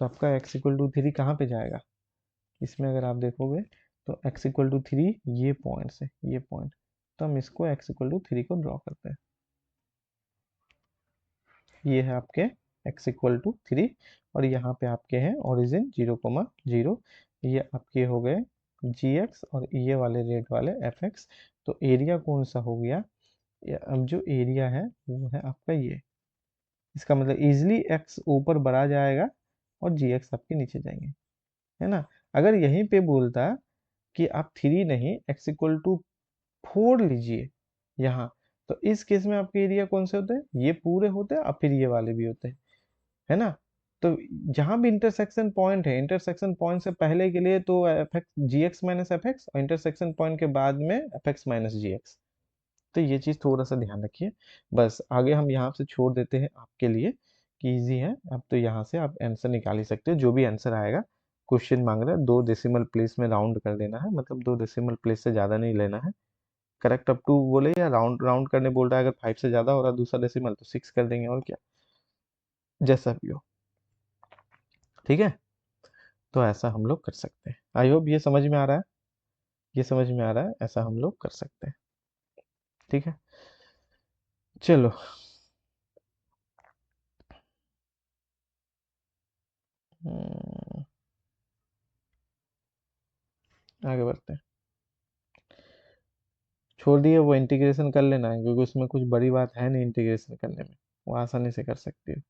तो आपका x इक्वल टू थ्री कहाँ पे जाएगा? इसमें अगर आप देखोगे तो x इक्वल टू थ्री, ये पॉइंट्स है, ये पॉइंट, तो हम इसको x इक्वल टू थ्री को ड्रॉ करते हैं। ये है आपके x इक्वल टू थ्री, और यहाँ पे आपके हैं ओरिजिन 0,0, ये आपके हो गए gx, और ये वाले रेड वाले fx। तो एरिया कौन सा हो गया? अब जो एरिया है वो है आपका ये। इसका मतलब इजिली x ऊपर बढ़ा जाएगा और gx आपके नीचे जाएंगे, है ना। अगर यहीं पे बोलता कि आप थ्री नहीं, x इक्वल टू फोर लीजिए यहाँ, तो इस केस में आपके एरिया कौन से होते हैं? ये पूरे होते हैं और फिर ये वाले भी होते हैं, है ना। तो जहां भी इंटरसेक्शन पॉइंट है, इंटरसेक्शन पॉइंट से पहले के लिए तो एफ एक्स जी एक्स माइनस एफ एक्स, और इंटरसेक्शन पॉइंट के बाद में F X minus G x. तो ये चीज़ थोड़ा सा ध्यान रखिए। बस आगे हम यहाँ से छोड़ देते हैं आपके लिए कि इजी है। अब तो यहाँ से आप आंसर निकाल ही सकते हो, जो भी आंसर आएगा। क्वेश्चन मांग रहा है 2 डेसिमल प्लेस में राउंड कर देना है, मतलब 2 डेसिमल प्लेस से ज़्यादा नहीं लेना है। करेक्ट अप टू बोले या राउंड राउंड करने बोल रहा है, अगर 5 से ज़्यादा हो रहा है दूसरा डेसिमल तो 6 कर देंगे, और क्या, जैसा भी हो। ठीक है, तो ऐसा हम लोग कर सकते हैं। आई होप ये समझ में आ रहा है, ये समझ में आ रहा है, ऐसा हम लोग कर सकते हैं। ठीक है, चलो। आगे बढ़ते हैं। छोड़ दिए, वो इंटीग्रेशन कर लेना है, क्योंकि उसमें कुछ बड़ी बात है नहीं इंटीग्रेशन करने में, वो आसानी से कर सकती है।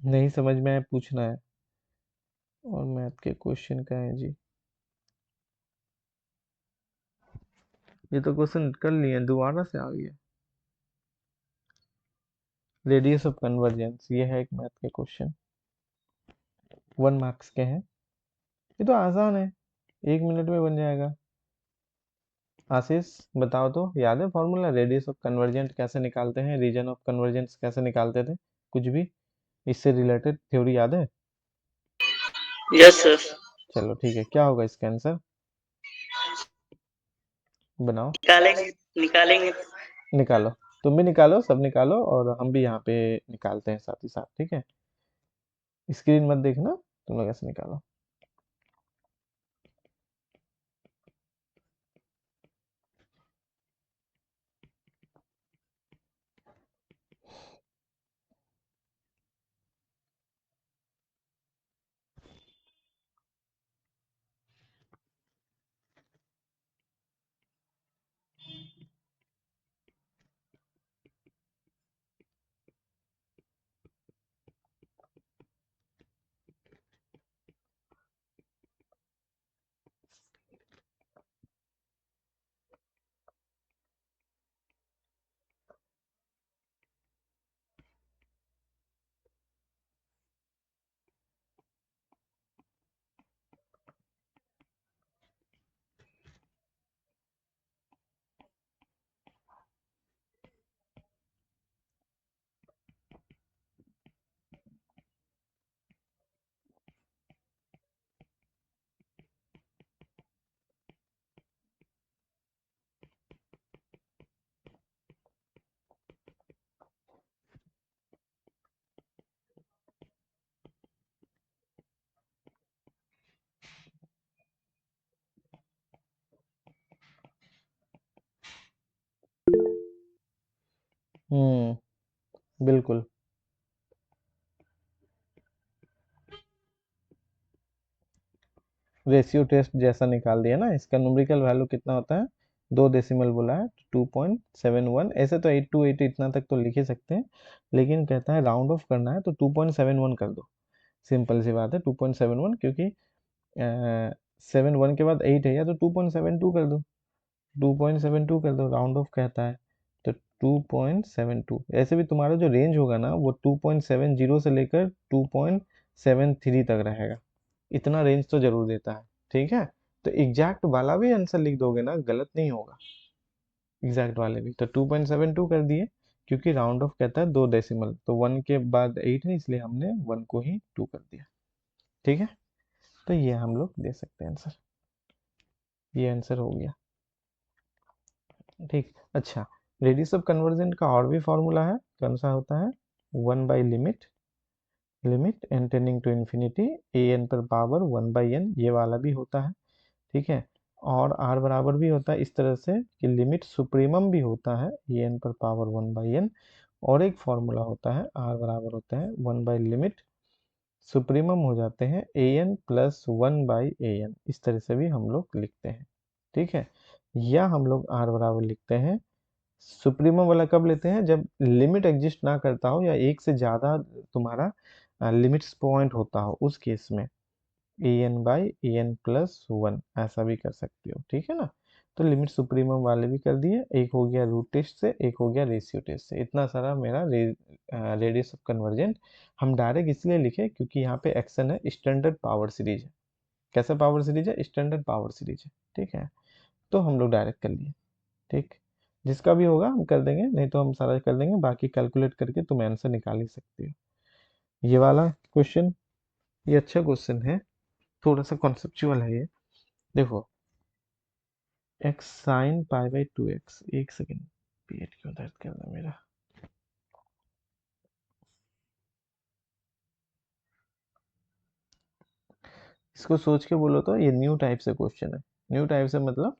नहीं समझ में आए पूछना है। और मैथ के क्वेश्चन का है जी, ये तो क्वेश्चन कर लिए, दोबारा से आ गया। रेडियस ऑफ कन्वर्जेंस, ये है एक मैथ के क्वेश्चन, 1 मार्क्स के हैं। ये तो आसान है, 1 मिनट में बन जाएगा। आशीष बताओ तो, याद है फॉर्मूला? रेडियस ऑफ कन्वर्जेंट कैसे निकालते हैं, रीजन ऑफ कन्वर्जेंस कैसे निकालते थे, कुछ भी इससे रिलेटेड थ्योरी याद है? Yes sir. चलो ठीक है, क्या होगा इसका आंसर, बनाओ। निकालेंगे निकालेंगे। निकालो, तुम भी निकालो, सब निकालो, और हम भी यहाँ पे निकालते हैं साथ ही साथ, ठीक है। स्क्रीन मत देखना, तुम लोग ऐसे निकालो। बिल्कुल। रेशियो टेस्ट जैसा निकाल दिया ना, इसका न्यूमेरिकल वैल्यू कितना होता है, 2 डेसिमल बोला है, 2.71। ऐसे तो 8 to 8 इतना तक तो लिख ही सकते हैं, लेकिन कहता है राउंड ऑफ करना है तो 2.71 कर दो। सिंपल सी बात है, 2.71, क्योंकि 7 1 के बाद 8 है, या तो 2.72 कर दो, 2.72 कर दो, राउंड ऑफ कहता है। तो 2.72, ऐसे भी तुम्हारा जो रेंज होगा ना, वो 2.70 से लेकर 2.73 तक रहेगा। इतना रेंज तो जरूर देता है, ठीक है। तो एग्जैक्ट वाला भी आंसर लिख दोगे ना, गलत नहीं होगा, एग्जैक्ट वाले भी। तो 2.72 कर दिए, क्योंकि राउंड ऑफ कहता है 2 डेसिमल, तो 1 के बाद 8 है, इसलिए हमने 1 को ही 2 कर दिया। ठीक है, तो ये हम लोग दे सकते हैं आंसर, ये आंसर हो गया। ठीक, अच्छा, रेडियस ऑफ कन्वर्जन का और भी फॉर्मूला है, कौन सा होता है, 1 by limit n tending to infinity a n पर पावर 1 बाई एन, ये वाला भी होता है। ठीक है, और r बराबर भी होता है इस तरह से कि लिमिट सुप्रीमम भी होता है ए एन पर पावर 1 बाई एन, और एक फॉर्मूला होता है r बराबर होता है 1 बाई लिमिट सुप्रीमम हो जाते हैं A N plus 1 by A N, इस तरह से भी हम लोग लिखते हैं। ठीक है, या हम लोग r बराबर लिखते हैं, सुप्रीमम वाला कब लेते हैं, जब लिमिट एग्जिस्ट ना करता हो या एक से ज़्यादा तुम्हारा लिमिट्स पॉइंट होता हो, उस केस में A N by A N plus 1 ऐसा भी कर सकते हो। ठीक है ना, तो लिमिट सुप्रीमम वाले भी कर दिए, एक हो गया रूट टेस्ट से, एक हो गया रेशियो टेस्ट से, इतना सारा मेरा रेडियस ऑफ कन्वर्जेंट। हम डायरेक्ट इसलिए लिखे क्योंकि यहाँ पे एक्शन है, स्टैंडर्ड पावर सीरीज है। कैसा पावर सीरीज है, स्टैंडर्ड पावर सीरीज है। ठीक है, तो हम लोग डायरेक्ट कर लिए। ठीक, जिसका भी होगा हम कर देंगे, नहीं तो हम सारा कर देंगे, बाकी कैलकुलेट करके तुम आंसर निकाल ही सकते हो। ये वाला क्वेश्चन, ये अच्छा क्वेश्चन है, थोड़ा सा कॉन्सेप्चुअल है ये। देखो, x sine pi by 2x, एक सेकेंड, पेट क्यों दर्द कर रहा है मेरा। इसको सोच के बोलो तो ये न्यू टाइप से क्वेश्चन है। न्यू टाइप से मतलब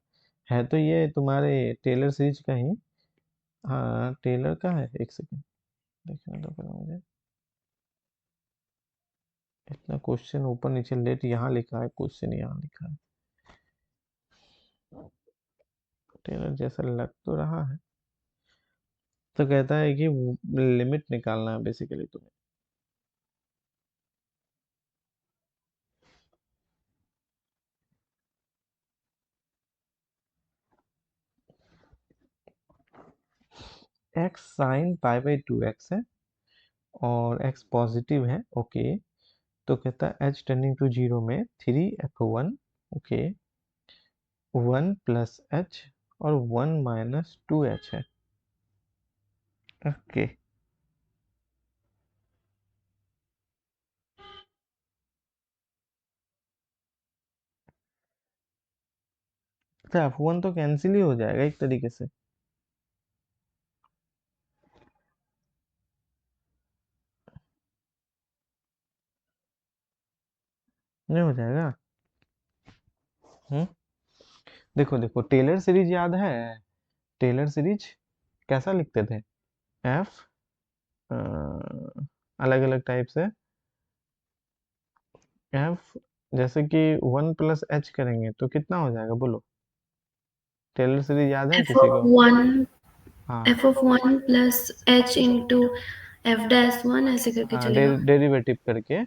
है तो ये तुम्हारे टेलर सीरीज का ही। हाँ, टेलर का है, एक सेकेंड देखना तो पड़ा मुझे। इतना क्वेश्चन ऊपर नीचे लेट यहाँ लिखा है, क्वेश्चन यहाँ लिखा है, टेलर जैसा लग तो रहा है। तो कहता है कि लिमिट निकालना है बेसिकली तुम्हें। X sine pi by 2x है और x पॉजिटिव है। ओके, तो कहता है एच टेंडिंग टू जीरो में 3f1, ओके, 1 प्लस एच और 1 माइनस 2h है। ओके, तो f1 तो कैंसिल ही हो जाएगा एक तरीके से। नहीं हो जाएगा। हम्म, देखो देखो, टेलर सीरीज याद है, टेलर सीरीज कैसा लिखते थे, एफ अलग अलग टाइप से, एफ जैसे कि 1 प्लस एच करेंगे तो कितना हो जाएगा बोलो, टेलर सीरीज याद है f किसी of को। 1 हाँ f of 1 plus h into f dash 1 ऐसे करके हाँ, चलेगा। डेरिवेटिव करके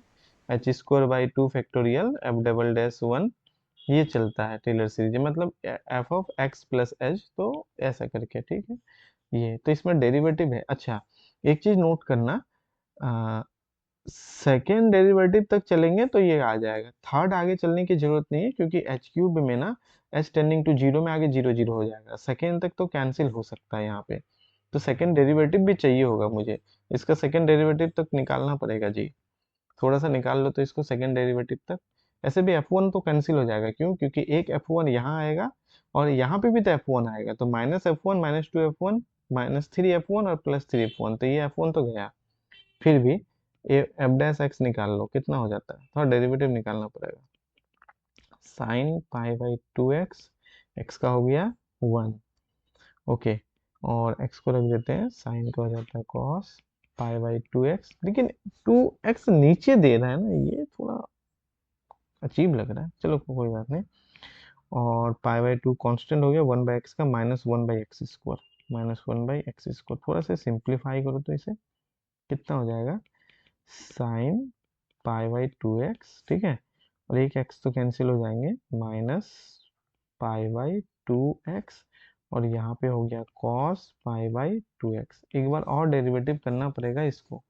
H square by 2 factorial F double dash 1, ये चलता है टेलर सीरीज, मतलब F of x plus H, तो ऐसा करके। ठीक है, ये तो इसमें डेरिवेटिव है। अच्छा, एक चीज नोट करना, सेकेंड डेरिवेटिव तक चलेंगे तो ये आ जाएगा, थर्ड आगे चलने की जरूरत नहीं है, क्योंकि एच क्यूब में ना एच टेंडिंग टू जीरो में आगे जीरो जीरो हो जाएगा, सेकेंड तक तो कैंसिल हो सकता है यहाँ पे, तो सेकेंड डेरिवेटिव भी चाहिए होगा मुझे, इसका सेकेंड डेरिवेटिव तक निकालना पड़ेगा जी। थोड़ा सा निकाल लो तो इसको सेकेंड डेरिवेटिव तक। ऐसे भी F1 तो कैंसिल हो जाएगा, क्यों, क्योंकि एक F1 यहाँ आएगा और यहाँ पे भी तो F1 आएगा, तो -F1 -2F1 -3F1 और +3F1, तो ये F1 तो गया। फिर भी एफ डैश एक्स निकाल लो, कितना हो जाता है, थोड़ा डेरिवेटिव निकालना पड़ेगा। Sine pi by 2x, x का हो गया 1, ओके, और x को रख देते हैं, साइन का हो जाता है cos पाई बाई 2x, लेकिन 2x नीचे दे रहा है ना, ये थोड़ा अजीब लग रहा है, चलो कोई बात नहीं। और पाई बाई 2 कॉन्स्टेंट हो गया, 1 बाई एक्स का -1 by x square, -1 by x square, थोड़ा सा सिंप्लीफाई करो तो इसे कितना हो जाएगा, साइन पाई बाई 2x, ठीक है, और एक x तो कैंसिल हो जाएंगे, माइनस पाई बाई 2x, और यहाँ पे हो गया cos पाई बाई 2x। एक बार और डेरिवेटिव करना पड़ेगा इसको,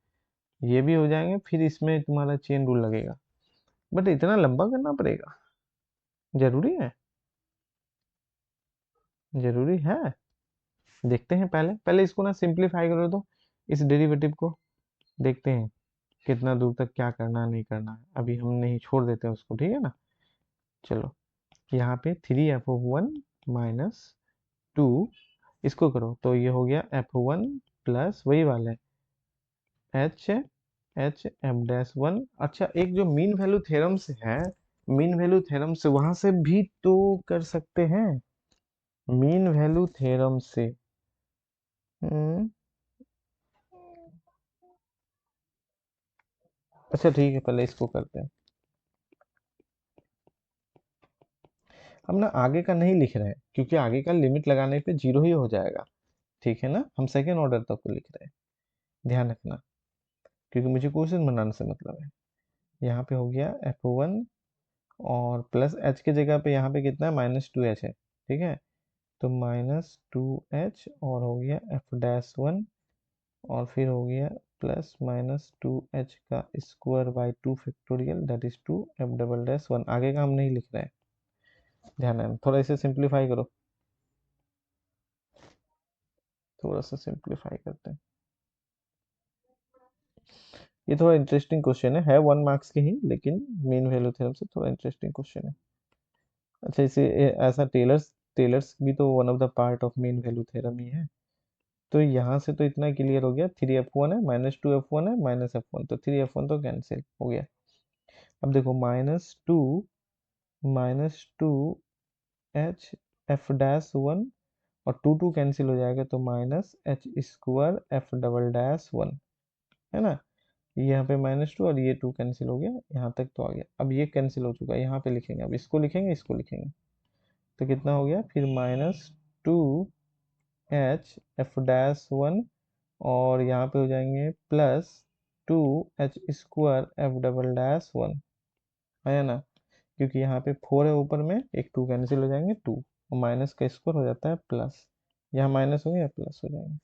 ये भी हो जाएंगे, फिर इसमें तुम्हारा चेन रूल लगेगा, बट इतना लंबा करना पड़ेगा, जरूरी है, जरूरी है। देखते हैं पहले पहले इसको ना सिंप्लीफाई करो तो इस डेरिवेटिव को, देखते हैं कितना दूर तक क्या करना है नहीं करना है, अभी हम नहीं छोड़ देते हैं उसको, ठीक है ना। चलो यहाँ पे 3f(1) माइनस 2, इसको करो तो ये हो गया f(1) प्लस वही वाला है h(f)(1). अच्छा, एक जो मीन वैल्यू थ्योरम से है, मीन वैल्यू थ्योरम से वहां से भी तो कर सकते हैं, मीन वैल्यू थ्योरम से। हम्म, अच्छा ठीक है, पहले इसको करते हैं। हम ना आगे का नहीं लिख रहे हैं क्योंकि आगे का लिमिट लगाने पे जीरो ही हो जाएगा, ठीक है ना। हम सेकेंड ऑर्डर तक को लिख रहे हैं, ध्यान रखना, क्योंकि मुझे क्वेश्चन बनाने से मतलब है। यहाँ पे हो गया f(1) और प्लस h की जगह पे यहाँ पे कितना है, -2h है, ठीक है। तो -2h और हो गया f(1) और फिर हो गया प्लस -2h का square by 2 factorial that is 2f(1). आगे का हम नहीं लिख रहे हैं, ध्यान है, थोड़ा इसे सिंप्लीफाई करो, थोड़ा सा सिंप्लीफाई करते हैं। ये थोड़ा इंटरेस्टिंग क्वेश्चन है 1 मार्क्स की ही, लेकिन मीन वैल्यू थ्योरम से थोड़ा इंटरेस्टिंग क्वेश्चन है। अच्छा, इसे ऐसा टेलर्स टेलर्स भी तो one of the part of mean value theorem ही है। तो यहाँ से तो इतना क्लियर हो गया, 3f(1) है, -2f(1) है, -f(1), तो 3f(1) तो कैंसिल हो गया। अब देखो -2 h(f)(1) और 2 कैंसिल हो जाएगा तो -h²f"(1), है ना। यहाँ पे -2 और ये 2 कैंसिल हो गया, यहाँ तक तो आ गया। अब ये कैंसिल हो चुका है, यहाँ पे लिखेंगे, अब इसको लिखेंगे, इसको लिखेंगे, तो कितना हो गया फिर -2h(f)(1) और यहाँ पे हो जाएंगे +2h²f"(1), है ना। क्योंकि यहाँ पे 4 है ऊपर में, एक 2 कैंसिल हो जाएंगे, 2 और माइनस का स्क्वायर हो जाता है प्लस, यहाँ माइनस हो गया प्लस हो जाएंगे।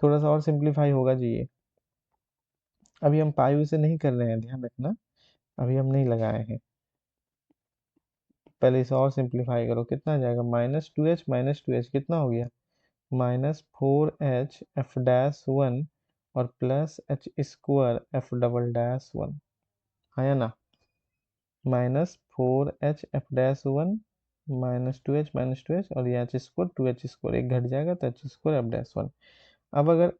थोड़ा सा और सिंप्लीफाई होगा जी ये, अभी हम पाई से नहीं कर रहे हैं, ध्यान रखना, अभी हम नहीं लगाए हैं। पहले इसे और सिंप्लीफाई करो, कितना आ जाएगा, -2h कितना हो गया, -4h(f)(1) और प्लस h²f"(1), है ना। -4h(f)(1) -2h और ये h² 2h² एक घट जाएगा तो h²f'1। अब अगर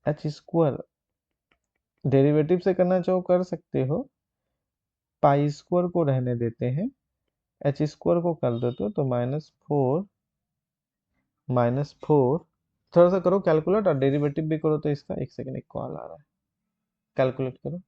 h² डेरिवेटिव से करना चाहो कर सकते हो, पाई² को रहने देते हैं, h² को कर देते हो तो -4 थोड़ा सा करो कैलकुलेट और डेरिवेटिव भी करो, तो इसका एक सेकंड, एक कॉल आ रहा है, कैलकुलेट करो।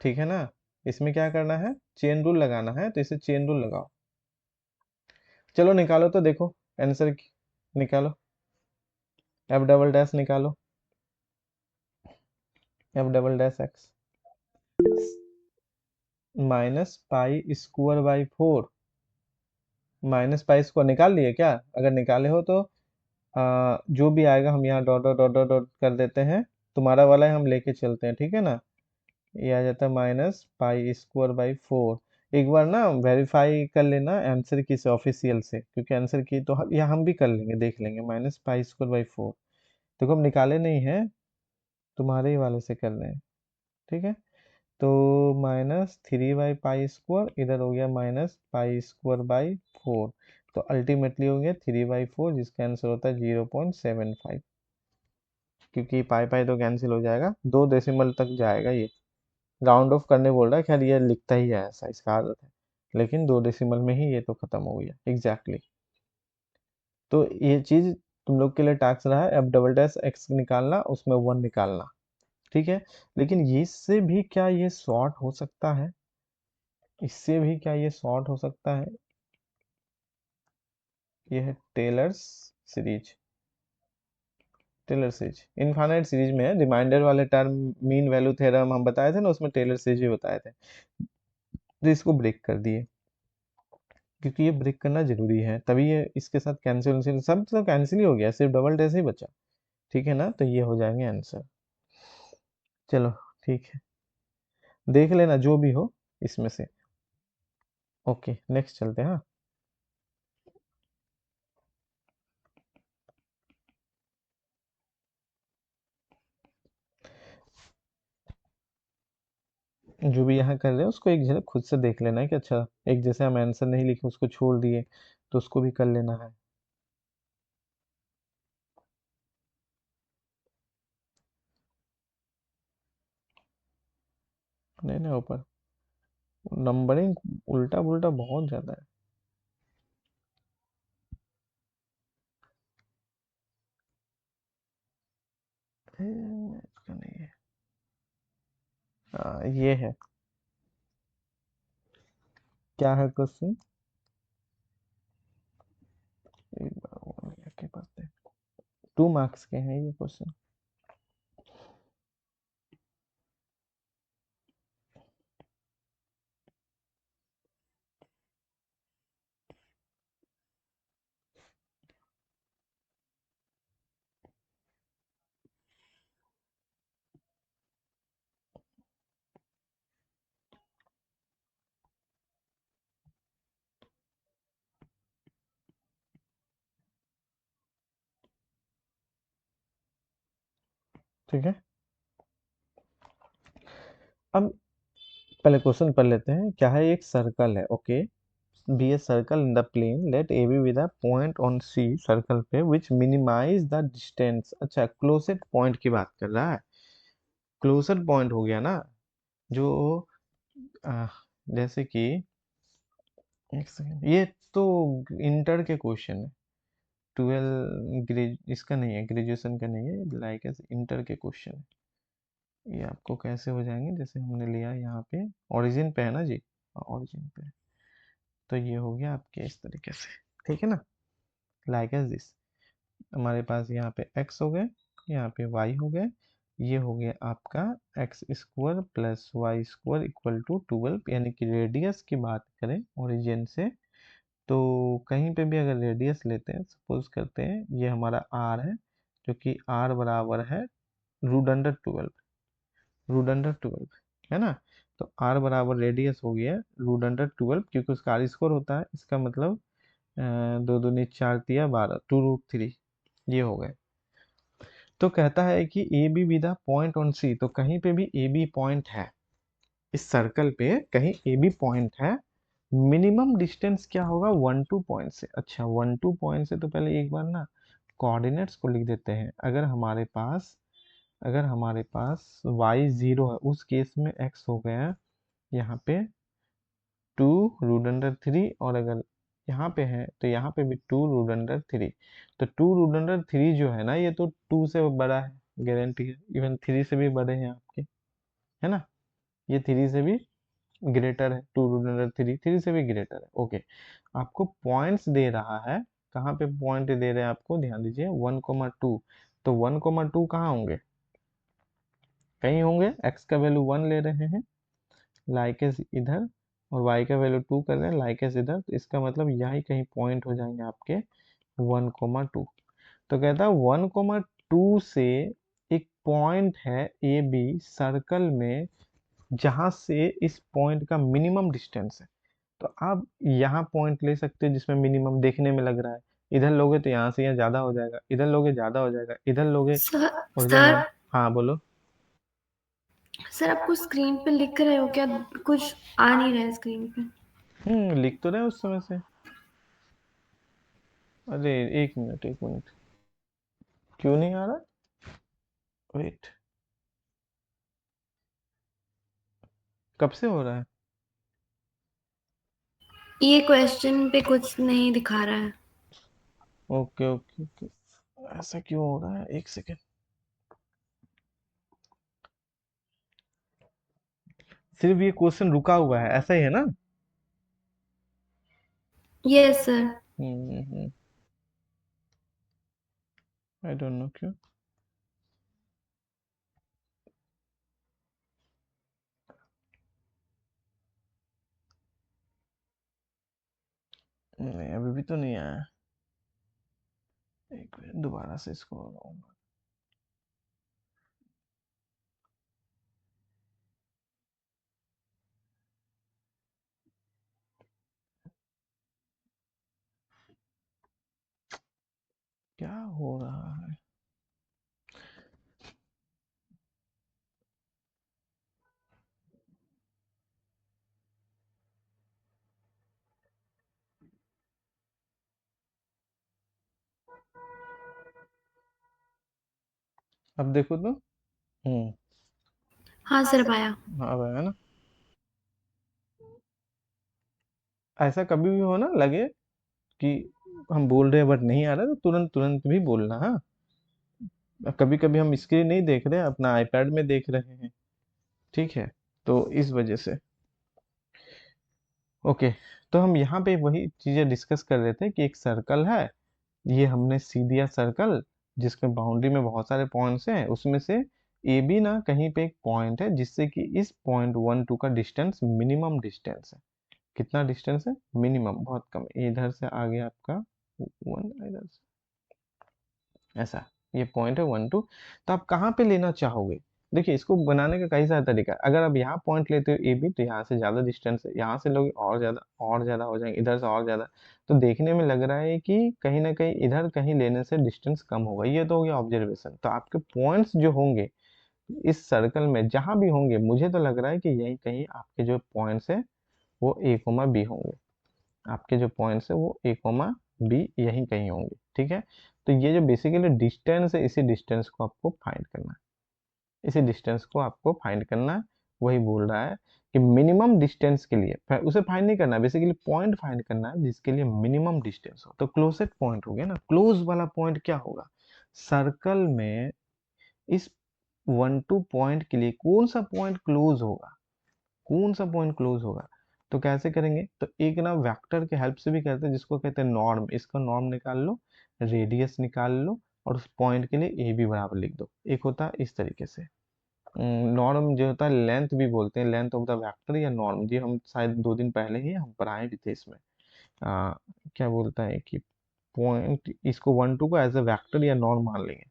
ठीक है ना। इसमें क्या करना है, चेन रूल लगाना है, तो इसे चेन रूल लगाओ। चलो निकालो तो देखो आंसर निकालो, एफ डबल डैश निकालो, F double dash x minus pi square by 4, minus pi square निकाल लिए क्या? अगर निकाले हो तो जो भी आएगा हम यहाँ dot dot dot dot dot कर देते हैं, तुम्हारा वाला है हम लेके चलते हैं, ठीक है ना। ये आ जाता है माइनस पाई स्क्वायर बाई 4। एक बार ना वेरीफाई कर लेना आंसर की से, ऑफिशियल से, क्योंकि आंसर की तो या हम भी कर लेंगे, देख लेंगे। माइनस पाई स्क्वायर बाई 4 देखो हम निकाले नहीं है, तुम्हारे ही वाले से कर रहे हैं, ठीक है। तो -3/पाई स्क्वायर इधर हो गया -पाई स्क्वायर बाई 4, तो अल्टीमेटली हो गया 3/4, जिसका आंसर होता है 0.75, क्योंकि पाई पाई तो कैंसिल हो जाएगा, 2 डेसिमल तक जाएगा ये। राउंड ऑफ करने बोल रहा है, खैर ये लिखता ही है ऐसा, इसका आदत है, लेकिन 2 डेसिमल में ही ये तो खत्म हो गया एग्जैक्टली। तो ये चीज तुम लोग के लिए टास्क रहा है, एफ डबल डैश एक्स निकालना, उसमें 1 निकालना, ठीक है। लेकिन इससे भी क्या ये शॉर्ट हो सकता है? इससे भी क्या ये शॉर्ट हो सकता है? ये है Taylor's series. Taylor series infinite series में है, रिमाइंडर वाले टर्म मीन वैल्यू थ्योरम हम बताए थे ना, उसमें टेलर सीरीज भी बताए थे, तो इसको ब्रेक कर दिए, क्योंकि ये ब्रेक करना जरूरी है, तभी ये इसके साथ कैंसिल सब तो कैंसिल ही हो गया, सिर्फ डबल डैश ही बचा, ठीक है ना। तो ये हो जाएंगे आंसर। चलो ठीक है, देख लेना जो भी हो इसमें से। ओके नेक्स्ट चलते हैं। हाँ, जो भी यहाँ कर रहे हैं उसको एक झलक खुद से देख लेना है कि अच्छा, एक जैसे हम आंसर नहीं लिखे उसको छोड़ दिए, तो उसको भी कर लेना है। नहीं नहीं, ऊपर नंबरिंग उल्टा पुल्टा बहुत ज्यादा है। इसका नहीं है। ये है, क्या है क्वेश्चन? एक बार वो भैया के पास दे। 2 मार्क्स के हैं ये क्वेश्चन। ठीक है, अब पहले क्वेश्चन पढ़ लेते हैं। क्या है, एक सर्कल है, okay, be a circle in the plane, let A B with a point on C circle पे विच मिनिमाइज द डिस्टेंस। अच्छा, क्लोजेस्ट पॉइंट की बात कर रहा है। क्लोजेस्ट पॉइंट हो गया ना, जो आ, जैसे कि, एक सेकंड, ये तो इंटर के क्वेश्चन है, 12 इसका नहीं है, ग्रेजुएशन का नहीं है, लाइक इंटर के क्वेश्चन है। ये आपको कैसे हो जाएंगे, जैसे हमने लिया यहाँ पे ओरिजिन पे है ना जी, ओरिजिन पे, तो ये हो गया आपके इस तरीके से, ठीक है ना, लाइक एज दिस। हमारे पास यहाँ पे x हो गए, यहाँ पे y हो गए, ये हो गया आपका x square plus y square equal to 12, यानी कि रेडियस की बात करें ओरिजिन से, तो कहीं पे भी अगर रेडियस लेते हैं, सपोज करते हैं ये हमारा r है, जो कि r बराबर है √12 है ना। तो r बराबर रेडियस हो गया √12, क्योंकि उसका r स्क्वायर होता है, इसका मतलब 2×2=4, 12 ये हो गए। तो कहता है कि A B with a point on C, तो कहीं पे भी ए बी पॉइंट है, इस सर्कल पे कहीं ए बी पॉइंट है, मिनिमम डिस्टेंस क्या होगा 1 2 पॉइंट से। अच्छा, 1 2 पॉइंट से, तो पहले एक बार ना कोऑर्डिनेट्स को लिख देते हैं। अगर हमारे पास y 0 है, उस केस में x हो गया यहाँ पे 2√3, और अगर यहाँ पे है तो यहाँ पे भी 2√3, तो 2√3 जो है ना, ये तो 2 से बड़ा है, गारंटी है, इवन 3 से भी बड़े हैं आपके, है ना। ये 3 से भी ग्रेटर है, 2 रूट अंडर 3 3 से भी ग्रेटर है। ओके, आपको पॉइंट्स दे रहा है, कहाँ पे पॉइंट दे रहे हैं आपको, ध्यान दीजिए 1,2। तो 1,2 कहाँ होंगे, कहीं होंगे, x का वैल्यू 1 ले रहे हैं, लाइकेस इधर, और y का वैल्यू 2 कर रहे हैं, लाइकेस इधर, तो इसका मतलब यही कहीं पॉइंट हो जाएंगे आपके 1,2। तो कहता है 1,2 से एक पॉइंट है ए बी सर्कल में, जहां से इस पॉइंट का मिनिमम डिस्टेंस है। तो आप यहाँ पॉइंट ले सकते हो जिसमें मिनिमम देखने में लग रहा है, इधर लोगे तो यहाँ से यहाँ ज्यादा हो जाएगा, इधर लोगे ज्यादा हो जाएगा, इधर लोगे सर और इधर सर ना। हाँ बोलो। सर आपको स्क्रीन पे लिख रहे हो क्या? कुछ आ नहीं रहा है स्क्रीन पे। लिख तो रहे हैं उस समय से। अरे एक मिनट एक मिनट, क्यों नहीं आ रहा, वेट, कब से हो रहा है। ये क्वेश्चन पे कुछ नहीं दिखा रहा है। ओके ओके ओके, ऐसा क्यों हो रहा है, एक सेकेंड। सिर्फ ये क्वेश्चन रुका हुआ है, ऐसा ही है ना। Yes sir. I don't know क्यों। नहीं अभी भी तो नहीं आया, एक मिनट दोबारा से इसको लगाऊंगा। क्या हो रहा है, अब देखो तो। हाँ सर पाया। हाँ अब आया ना। ऐसा कभी भी हो ना लगे कि हम बोल रहे हैं बट नहीं आ रहा, तो तुरंत तुरंत भी बोलना। हाँ, कभी कभी हम स्क्रीन नहीं देख रहे हैं, अपना आईपैड में देख रहे हैं, ठीक है, तो इस वजह से। ओके, तो हम यहाँ पे वही चीजें डिस्कस कर रहे थे कि एक सर्कल है, ये हमने सी दिया सर्कल, जिसमें बाउंड्री में बहुत सारे पॉइंट्स हैं, उसमें से ए बी ना कहीं पे एक पॉइंट है, जिससे कि इस पॉइंट 1,2 का डिस्टेंस मिनिमम डिस्टेंस है। कितना डिस्टेंस है, मिनिमम, बहुत कम, इधर से आ गया आपका 1, इधर से ऐसा, ये पॉइंट है 1,2। तो आप कहाँ पे लेना चाहोगे, देखिए इसको बनाने का कई सारा तरीका है। अगर आप यहाँ पॉइंट लेते हो ए बी, तो यहाँ से ज़्यादा डिस्टेंस है, यहाँ से लोग और ज़्यादा हो जाएंगे, इधर से और ज़्यादा। तो देखने में लग रहा है कि कहीं ना कहीं इधर कहीं लेने से डिस्टेंस कम होगा, ये तो हो गया ऑब्जर्वेशन। तो आपके पॉइंट्स जो होंगे इस सर्कल में जहाँ भी होंगे, मुझे तो लग रहा है कि यही कहीं आपके जो पॉइंट्स है वो ए कोमा बी होंगे, आपके जो पॉइंट्स है वो ए कोमा बी यहीं कहीं होंगे, ठीक है। तो ये जो बेसिकली डिस्टेंस है, इसी डिस्टेंस को आपको फाइंड करना है, इसी डिस्टेंस को आपको फाइंड करना है। वही बोल रहा है कि मिनिमम डिस्टेंस के लिए उसे फाइंड नहीं करना है, बेसिकली पॉइंट फाइंड करना है जिसके लिए मिनिमम डिस्टेंस हो। तो क्लोजेस्ट पॉइंट हो गया ना, क्लोज वाला पॉइंट क्या होगा, सर्कल में इस 1,2 पॉइंट के लिए कौन सा पॉइंट क्लोज होगा, कौन सा पॉइंट क्लोज होगा। तो कैसे करेंगे, तो एक ना वेक्टर के हेल्प से भी करते हैं, जिसको कहते हैं नॉर्म। इसका नॉर्म निकाल लो, रेडियस निकाल लो, और उस पॉइंट के लिए ए बी बराबर लिख दो। एक होता है इस तरीके से, नॉर्म जो होता है लेंथ भी बोलते हैं, लेंथ ऑफ द वेक्टर या नॉर्म, ये हम शायद 2 दिन पहले ही हम पढ़ाए भी थे इसमें। आ, क्या बोलता है कि पॉइंट, इसको 1,2 को एज अ वेक्टर या नॉर्म मान लेंगे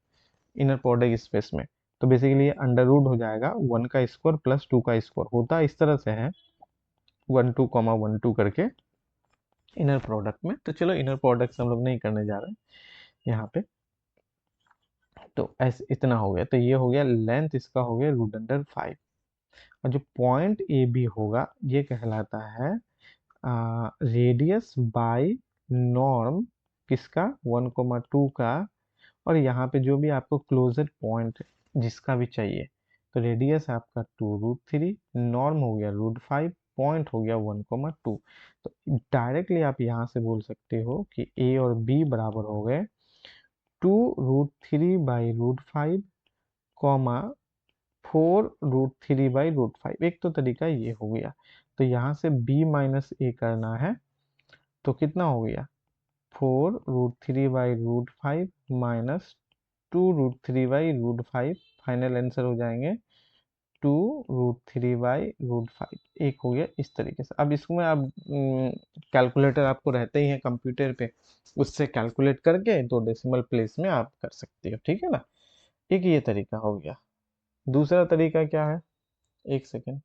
इनर प्रोडक्ट स्पेस में। तो बेसिकली ये अंडर रूट हो जाएगा 1 का स्क्वायर प्लस 2 का स्क्वायर, होता इस तरह से है 1,2,1,2 करके इनर प्रोडक्ट में। तो चलो इनर प्रोडक्ट हम लोग नहीं करने जा रहे हैं यहाँ पे। तो ऐसे इतना हो गया, तो ये हो गया लेंथ, इसका हो गया √5। और जो पॉइंट ए बी होगा ये कहलाता है रेडियस बाय नॉर्म, किसका, 1,2 का। और यहाँ पे जो भी आपको क्लोजेस्ट पॉइंट जिसका भी चाहिए, तो रेडियस आपका 2√3, नॉर्म हो गया √5, पॉइंट हो गया 1,2। तो डायरेक्टली आप यहाँ से बोल सकते हो कि ए और बी बराबर हो गए 2√3 बाई √5 कॉमा 4√3/√5। एक तो तरीका ये हो गया, तो यहाँ से b माइनस ए करना है, तो कितना हो गया 4√3/√5 माइनस 2√3/√5, फाइनल आंसर हो जाएंगे 2√3/√5। एक हो गया इस तरीके से। अब इसमें आप कैलकुलेटर आपको रहते ही है कंप्यूटर पे, उससे कैलकुलेट करके तो डेसिमल प्लेस में आप कर सकते हो, ठीक है ना। एक ये तरीका हो गया। दूसरा तरीका क्या है, एक सेकेंड।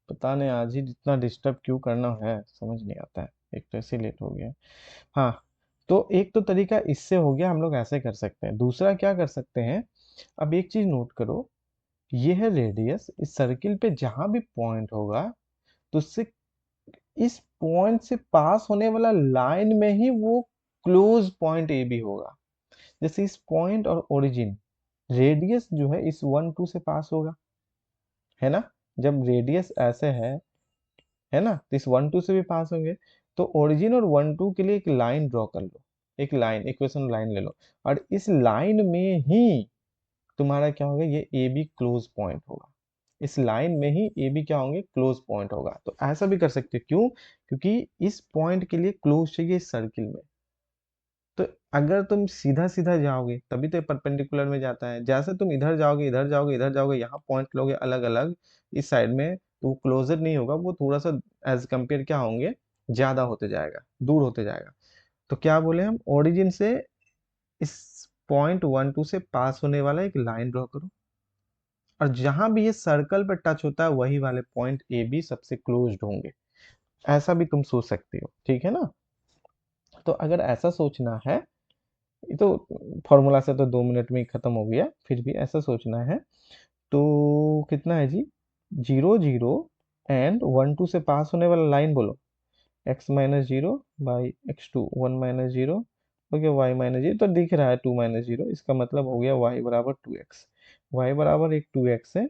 पता नहीं आज ही इतना डिस्टर्ब क्यों करना है, समझ नहीं आता है। एक तो ऐसे लेट हो गया। हाँ, तो एक तो तरीका इससे हो गया, हम लोग ऐसे कर सकते हैं। दूसरा क्या कर सकते हैं, अब एक चीज नोट करो, ये है रेडियस। इस सर्किल पे जहां भी पॉइंट होगा, तो उससे इस पॉइंट से पास होने वाला लाइन में ही वो क्लोज पॉइंट ए भी होगा। जैसे इस पॉइंट और ओरिजिन, रेडियस जो है इस 1 2 से पास होगा, है ना। जब रेडियस ऐसे है ना, तो इस 1 2 से भी पास होंगे। तो ओरिजिन और 1 2 के लिए एक लाइन ड्रॉ कर लो, एक लाइन इक्वेशन लाइन ले लो, और इस लाइन में ही तुम्हारा क्या होगा, ये ए बी क्लोज पॉइंट होगा। इस लाइन में ही ए बी क्या होंगे, क्लोज पॉइंट होगा। तो ऐसा भी कर सकते हो, क्यों, क्योंकि इस पॉइंट के लिए क्लोज चाहिए इस सर्किल में। तो अगर तुम सीधा सीधा जाओगे तभी तो परपेंडिकुलर में जाता है, जैसे तुम इधर जाओगे इधर जाओगे इधर जाओगे, यहाँ पॉइंट लोगे अलग अलग इस साइड में, तो वो क्लोजर नहीं होगा, वो थोड़ा सा एज कंपेयर क्या होंगे, ज्यादा होते जाएगा, दूर होते जाएगा। तो क्या बोले हम, ओरिजिन से इस पॉइंट 1 2 से पास होने वाला एक लाइन ड्रॉ करो, और जहां भी ये सर्कल पे टच होता है वही वाले पॉइंट ए बी सबसे क्लोज्ड होंगे। ऐसा भी तुम सोच सकते हो, ठीक है ना। तो अगर ऐसा सोचना है, ये तो फॉर्मूला से तो 2 मिनट में ही खत्म हो गया, फिर भी ऐसा सोचना है, तो कितना है जी, 0 0 एंड 1 2 से पास होने वाला लाइन बोलो, x-0/x2 1 - 0 हो गया, y-0 तो दिख रहा है 2 - 0, इसका मतलब हो गया y बराबर 2x। y बराबर एक 2x है,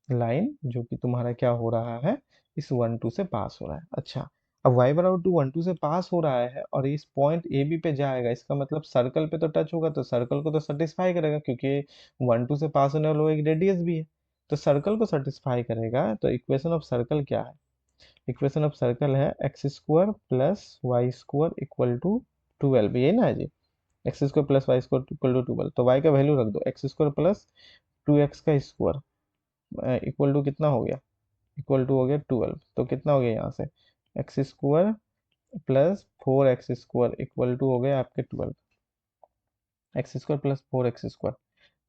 लाइन जो कि तुम्हारा क्या हो रहा है, इस 1 2 से पास हो रहा है। अच्छा, अब y बराबर 1 2 से पास हो रहा है और इस पॉइंट ए बी पे जाएगा, इसका मतलब सर्कल पे तो टच होगा, तो सर्कल को तो सेटिस्फाई करेगा, क्योंकि 1 2 से पास होने वाला एक रेडियस भी है, तो सर्कल को सेटिस्फाई करेगा। तो इक्वेशन ऑफ सर्कल क्या है, इक्वेशन ऑफ सर्कल है x² + y² = 12, यही ना है जी, x² + y² = 12। तो y का वैल्यू रख दो, x² + 2x का स्क्वायर इक्वल टू कितना हो गया, इक्वल टू हो गया 12। तो कितना हो गया यहाँ से, x² + 4x² इक्वल टू हो गया आपके 12, x² + 4x²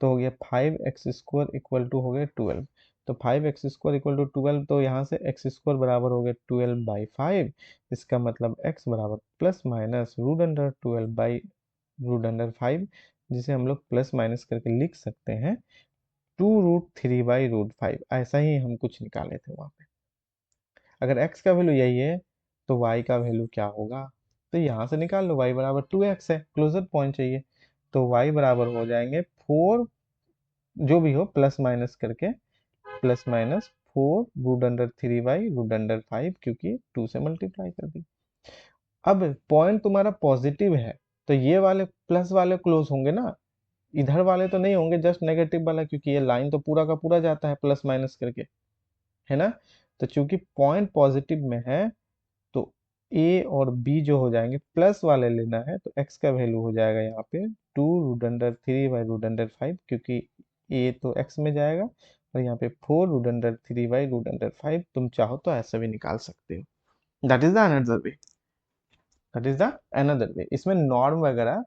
तो हो गया 5x² इक्वल टू हो गया 12। तो 5x² इक्वल टू 12, तो यहाँ से x² बराबर हो गया 12/5। इसका मतलब x बराबर प्लस माइनस √12/√5, जिसे हम लोग प्लस माइनस करके लिख सकते हैं 2√3/√5। ऐसा ही हम कुछ निकाले थे वहाँ पे। अगर x का वैल्यू यही है तो y का वैल्यू क्या होगा, तो यहाँ से निकाल लो, y बराबर 2x है, क्लोजर पॉइंट चाहिए, तो y बराबर हो जाएंगे 4, जो भी हो प्लस माइनस करके, प्लस माइनस 4√3/√5, क्योंकि 2 से मल्टीप्लाई कर दी। अब पॉइंट तुम्हारा पॉजिटिव है, तो ये वाले प्लस वाले क्लोज होंगे ना, इधर वाले तो नहीं होंगे, जस्ट नेगेटिव वाला, क्योंकि ये लाइन तो पूरा का पूरा जाता है प्लस माइनस करके, है ना। तो चूंकि पॉइंट पॉजिटिव में है, तो ए और बी जो हो जाएंगे, प्लस वाले लेना है, तो एक्स का वैल्यू हो जाएगा यहाँ पे 2√3/√5, क्योंकि ए तो एक्स में जाएगा, और यहाँ पे 4√3/√5। तुम चाहो तो ऐसा भी निकाल सकते हो। That is the another way, that is the another way. इसमें नॉर्म वगैरह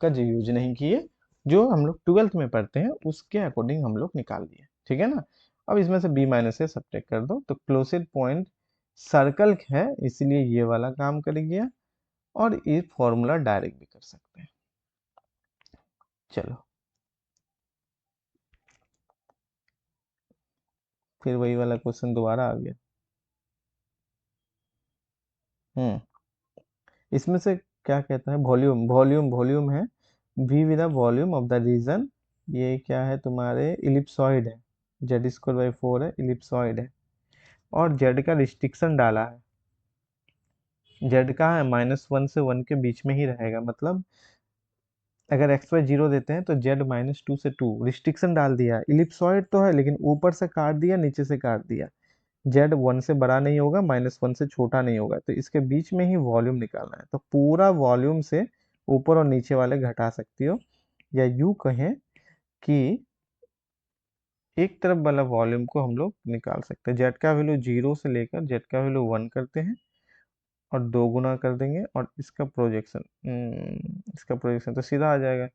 का जो यूज नहीं किए, जो हम लोग 12th में पढ़ते हैं उसके अकॉर्डिंग हम लोग निकाल दिए, ठीक है ना। अब इसमें से बी माइनस से सब्ट्रैक्ट कर दो, तो क्लोजेड पॉइंट सर्कल है, इसलिए ये वाला काम कर गया, और ये फॉर्मूला डायरेक्ट भी कर सकते हैं। चलो, फिर वही वाला क्वेश्चन दोबारा आ गया। हम्म, इसमें से क्या कहता है, वॉल्यूम वॉल्यूम वॉल्यूम है, V with the volume of the region, ये क्या है तुम्हारे, इलिप्सॉइड है, z²/4 है, इलिप्सॉइड है, और जेड का रिस्ट्रिक्शन डाला है, जेड का है -1 से 1 के बीच में ही रहेगा, मतलब अगर एक्स वाई 0 देते हैं तो जेड -2 से 2, रिस्ट्रिक्शन डाल दिया, इलिप्सॉइड तो है लेकिन ऊपर से काट दिया नीचे से काट दिया, जेड 1 से बड़ा नहीं होगा, -1 से छोटा नहीं होगा, तो इसके बीच में ही वॉल्यूम निकालना है। तो पूरा वॉल्यूम से ऊपर और नीचे वाले घटा सकती हो, या यूं कहें कि एक तरफ वाला वॉल्यूम को हम लोग निकाल सकते हैं। जेड का वैल्यू 0 से लेकर जेड का वैल्यू 1 करते हैं, और 2 गुना कर देंगे, और इसका प्रोजेक्शन तो सीधा आ जाएगा,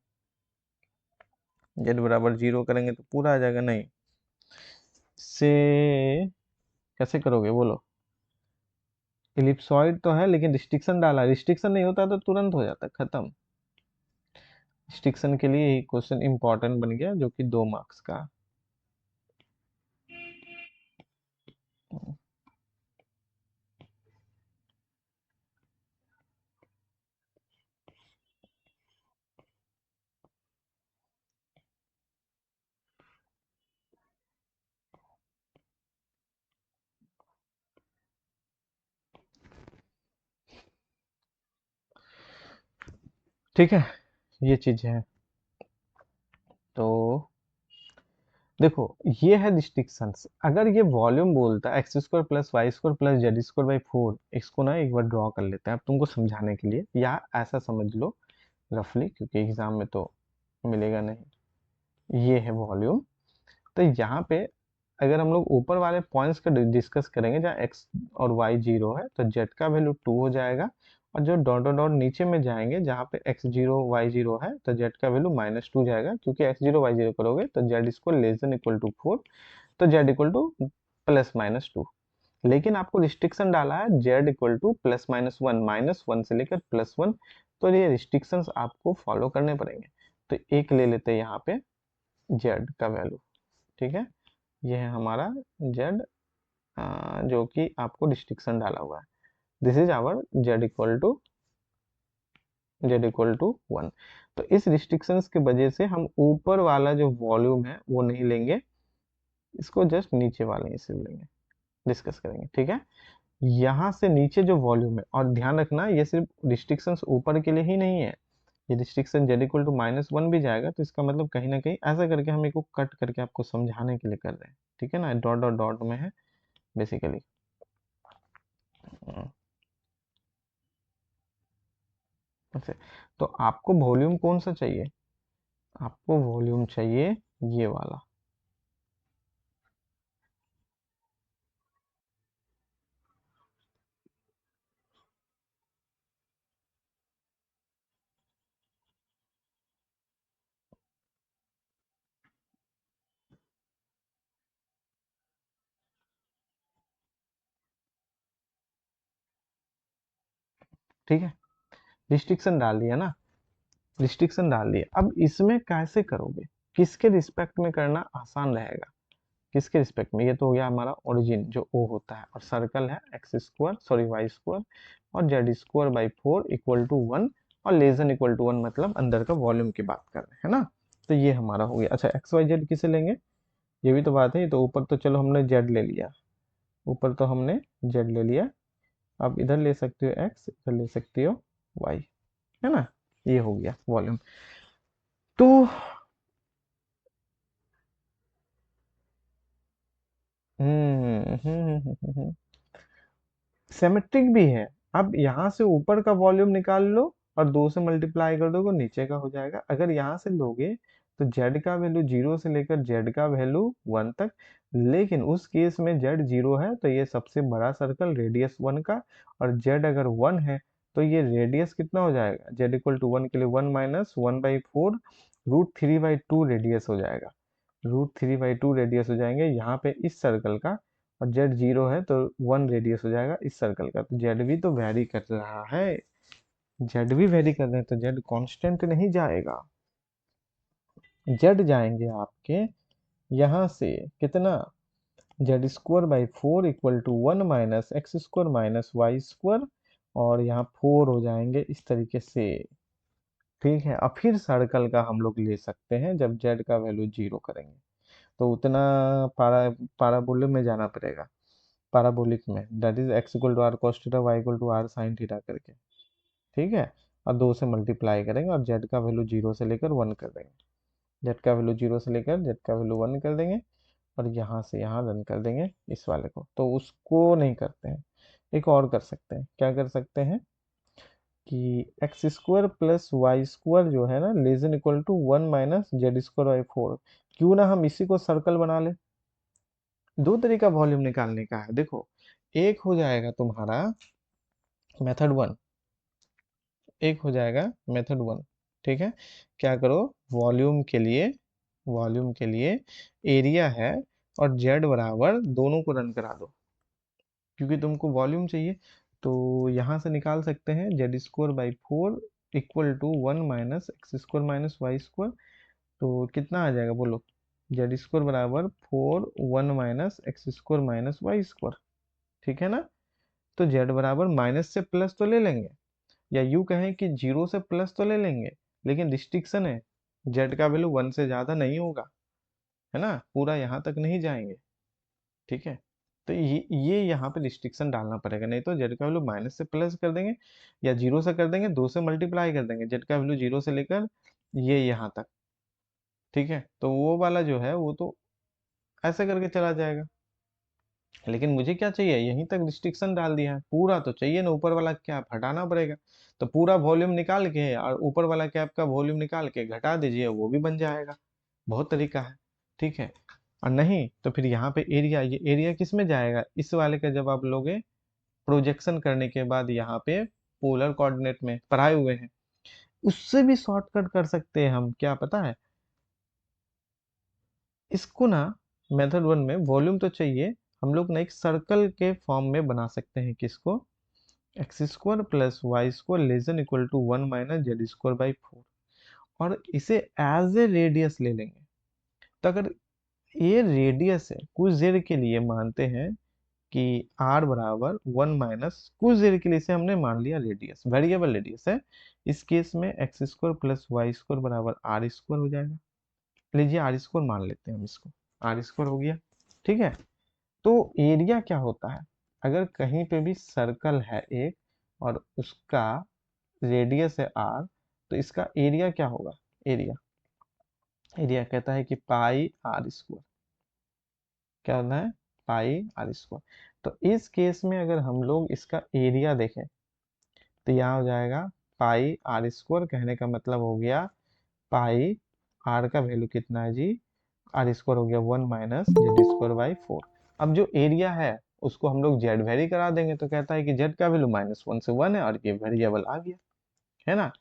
जेड बराबर 0 करेंगे तो पूरा आ जाएगा, नहीं से कैसे करोगे बोलो, इलिप्सॉइड तो है लेकिन रिस्ट्रिक्शन डाला, रिस्ट्रिक्शन नहीं होता तो तुरंत हो जाता, खत्म। रिस्ट्रिक्शन के लिए ये क्वेश्चन इंपॉर्टेंट बन गया, जो कि 2 मार्क्स का। ठीक है, ये चीज है। तो देखो, ये है रिस्ट्रिक्शंस। अगर ये वॉल्यूम बोलता है x square plus y square plus z square by 4, इसको ना एक बार ड्रॉ कर लेते हैं अब तुमको समझाने के लिए, या ऐसा समझ लो रफली, क्योंकि एग्जाम में तो मिलेगा नहीं। ये है वॉल्यूम। तो यहाँ पे अगर हम लोग ऊपर वाले पॉइंट्स का डिस्कस करेंगे, जहाँ एक्स और वाई जीरो है तो जेड का वैल्यू 2 हो जाएगा, और जो डॉट डॉट डॉट नीचे में जाएंगे जहाँ पे एक्स जीरो वाई जीरो है तो जेड का वैल्यू -2 जाएगा, क्योंकि एक्स जीरो वाई जीरो करोगे तो जेड इसको लेस देन इक्वल टू 4, तो जेड इक्वल टू +-2। लेकिन आपको रिस्ट्रिक्शन डाला है जेड इक्वल टू +-1, -1 से लेकर +1, तो ये रिस्ट्रिक्शंस आपको फॉलो करने पड़ेंगे। तो एक ले लेते हैं यहाँ पे जेड का वैल्यू, ठीक है, ये है हमारा जेड, जो कि आपको रिस्ट्रिक्शन डाला हुआ है। This is our z equal to 1। तो इस रिस्ट्रिक्शंस की वजह से हम ऊपर वाला जो वॉल्यूम है वो नहीं लेंगे, इसको जस्ट नीचे वाले ही से लेंगे, डिस्कस करेंगे, ठीक है। यहाँ से नीचे जो वॉल्यूम है, और ध्यान रखना ये सिर्फ रिस्ट्रिक्शंस ऊपर के लिए ही नहीं है, ये रिस्ट्रिक्शन z=-1 भी जाएगा, तो इसका मतलब कहीं ना कहीं ऐसा करके हम इसको कट करके आपको समझाने के लिए कर रहे हैं, ठीक है ना, डॉट डॉट डॉट में है बेसिकली। अच्छा, तो आपको वॉल्यूम कौन सा चाहिए? आपको वॉल्यूम चाहिए ये वाला, ठीक है। रिस्ट्रिक्शन डाल दिया ना, रिस्ट्रिक्शन डाल दिया। अब इसमें कैसे करोगे, किसके रिस्पेक्ट में करना आसान रहेगा, किसके रिस्पेक्ट में? ये तो हो गया हमारा ओरिजिन जो ओ होता है, और सर्कल है वाई स्क्वायर और z square by 4 equal to 1, और लेस देन इक्वल टू 1 मतलब अंदर का वॉल्यूम की बात कर रहे हैं ना। तो ये हमारा हो गया। अच्छा, एक्स वाई जेड किसे लेंगे, ये भी तो बात है। ये तो ऊपर तो चलो हमने जेड ले लिया, ऊपर तो हमने जेड ले लिया, अब इधर ले सकते हो एक्स, इधर ले सकते हो वाई, है ना। ये हो गया वॉल्यूम। तो सिमेट्रिक भी है। अब यहाँ से ऊपर का वॉल्यूम निकाल लो और 2 से मल्टीप्लाई कर दोगे, नीचे का हो जाएगा। अगर यहाँ से लोगे तो जेड का वैल्यू 0 से लेकर जेड का वैल्यू 1 तक, लेकिन उस केस में जेड 0 है तो ये सबसे बड़ा सर्कल रेडियस 1 का, और जेड अगर 1 है तो ये रेडियस कितना हो जाएगा, जेड इक्वल टू 1 के लिए 1-1/4 √3/2 रेडियस हो जाएगा, √3/2 रेडियस हो जाएंगे यहाँ पे इस सर्कल का, और जेड 0 है तो 1 रेडियस हो जाएगा इस सर्कल का। तो जेड भी तो वैरी कर रहा है, जेड भी वैरी कर रहे हैं, तो जेड कांस्टेंट नहीं जाएगा, जेड जाएंगे आपके यहाँ से कितना, z² by 4 equal to 1-x² - y², और यहाँ 4 हो जाएंगे इस तरीके से, ठीक है। अब फिर सर्कल का हम लोग ले सकते हैं जब जेड का वैल्यू 0 करेंगे, तो उतना पाराबोलिक में जाना पड़ेगा, पाराबोलिक में, that is x=r cos θ, y=r sin θ करके, ठीक है। और 2 से मल्टीप्लाई करेंगे और जेड का वैल्यू 0 से लेकर 1 कर देंगे, जेड का वैल्यू 0 से लेकर जेड का वैल्यू 1 कर देंगे, और यहाँ से यहाँ रन कर देंगे इस वाले को। तो उसको नहीं करते हैं, एक और कर सकते हैं, क्या कर सकते हैं कि x² प्लस y² जो है ना, less than equal to 1-z² by 4, क्यों ना हम इसी को सर्कल बना ले। दो तरीका वॉल्यूम निकालने का है, देखो, एक हो जाएगा तुम्हारा मेथड 1, एक हो जाएगा मेथड 1, ठीक है। क्या करो, वॉल्यूम के लिए, वॉल्यूम के लिए एरिया है और जेड बराबर दोनों को रन करा दो, क्योंकि तुमको वॉल्यूम चाहिए। तो यहाँ से निकाल सकते हैं z² by 4 equal to 1-x² - y², तो कितना आ जाएगा बोलो, z² बराबर 4 1-x² - y², ठीक है ना। तो z बराबर माइनस से प्लस तो ले लेंगे, या यूं कहें कि 0 से प्लस तो ले लेंगे, लेकिन रिस्ट्रिक्शन है, z का वैल्यू 1 से ज्यादा नहीं होगा, है ना, पूरा यहाँ तक नहीं जाएंगे, ठीक है। तो ये यहाँ पे रिस्ट्रिक्शन डालना पड़ेगा, नहीं तो जेड का वैल्यू माइनस से प्लस कर देंगे या जीरो से कर देंगे, 2 से मल्टीप्लाई कर देंगे, जेड का वैल्यू जीरो से लेकर ये यहाँ तक। ठीक है, तो वो वाला जो है वो तो ऐसे करके चला जाएगा। लेकिन मुझे क्या चाहिए, यहीं तक रिस्ट्रिक्शन डाल दिया है, पूरा तो चाहिए ना, ऊपर वाला कैप हटाना पड़ेगा। तो पूरा वॉल्यूम निकाल के और ऊपर वाला कैप का वॉल्यूम निकाल के घटा दीजिए, वो भी बन जाएगा। बहुत तरीका है। ठीक है, और नहीं तो फिर यहाँ पे एरिया, ये एरिया किस में जाएगा, इस वाले का जब आप लोगे प्रोजेक्शन करने के बाद यहाँ पे पोलर कोऑर्डिनेट में पढ़ाए हुए हैं, उससे भी शॉर्टकट कर सकते हैं हम, क्या पता है इसको ना, मेथड वन में वॉल्यूम तो चाहिए, हम लोग ना एक सर्कल के फॉर्म में बना सकते हैं, किसको, x square plus y square less than equal to 1 - z² by 4, और इसे एज ए रेडियस ले लेंगे। तो अगर ये रेडियस है, कुछ देर के लिए मानते हैं कि r बराबर 1 माइनस, कुछ देर के लिए इसे हमने मान लिया रेडियस, वेरिएबल रेडियस है, इस केस में x square plus y square बराबर आर स्क्वायर हो जाएगा। लीजिए आर स्क्वायर मान लेते हैं हम इसको, आर स्क्वायर हो गया। ठीक है, तो एरिया क्या होता है, अगर कहीं पे भी सर्कल है एक और उसका रेडियस है आर, तो इसका एरिया क्या होगा, एरिया, एरिया कहता है कि पाई आर स्क्वायर, क्या होता है, पाई आर स्क्वायर। तो इस केस में अगर हम लोग इसका एरिया देखें तो यहाँ हो जाएगा पाई आर स्क्वायर, कहने का मतलब हो गया पाई, आर का वैल्यू कितना है जी, आर स्क्वायर हो गया 1 - z² बाई 4। अब जो एरिया है उसको हम लोग जेड वेरी करा देंगे, तो कहता है कि जेड का वैल्यू -1 से 1 है और ये वेरिएबल आ गया, है ना।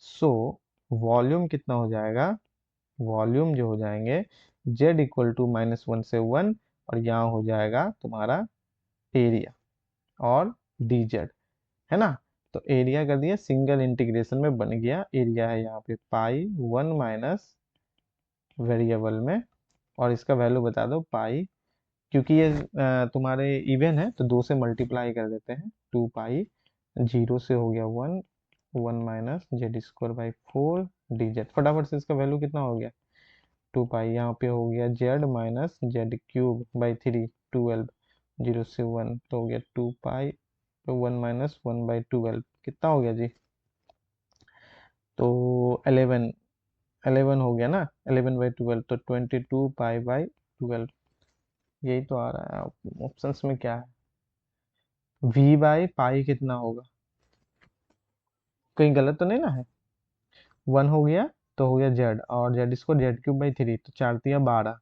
सो वॉल्यूम कितना हो जाएगा, वॉल्यूम जो हो जाएंगे जेड इक्वल टू -1 से 1, और यहाँ हो जाएगा तुम्हारा एरिया और डी जेड, है ना। तो एरिया कर दिया, सिंगल इंटीग्रेशन में बन गया, एरिया है यहाँ पे पाई 1 माइनस वेरिएबल में, और इसका वैल्यू बता दो पाई, क्योंकि ये तुम्हारे इवन है तो 2 से मल्टीप्लाई कर देते हैं, 2 पाई, जीरो से हो गया 1, 1 - z² बाई 4 डी जेड, फटाफट से इसका वैल्यू कितना हो गया, 2 पाई, यहाँ पे हो गया Z minus z³ by 3, 12, zero से 1 तो हो गया 2 पाई, 1 - 1/12 कितना हो गया जी, तो 11, 11 हो गया ना, 11/12 तो 22 पाई/12, यही तो आ रहा है ऑप्शंस में, क्या है v बाई पाई कितना होगा, कहीं गलत तो नहीं ना है, 1 हो गया तो हो गया जेड, और z² z³ बाई 3, तो 4 × 3 = 12,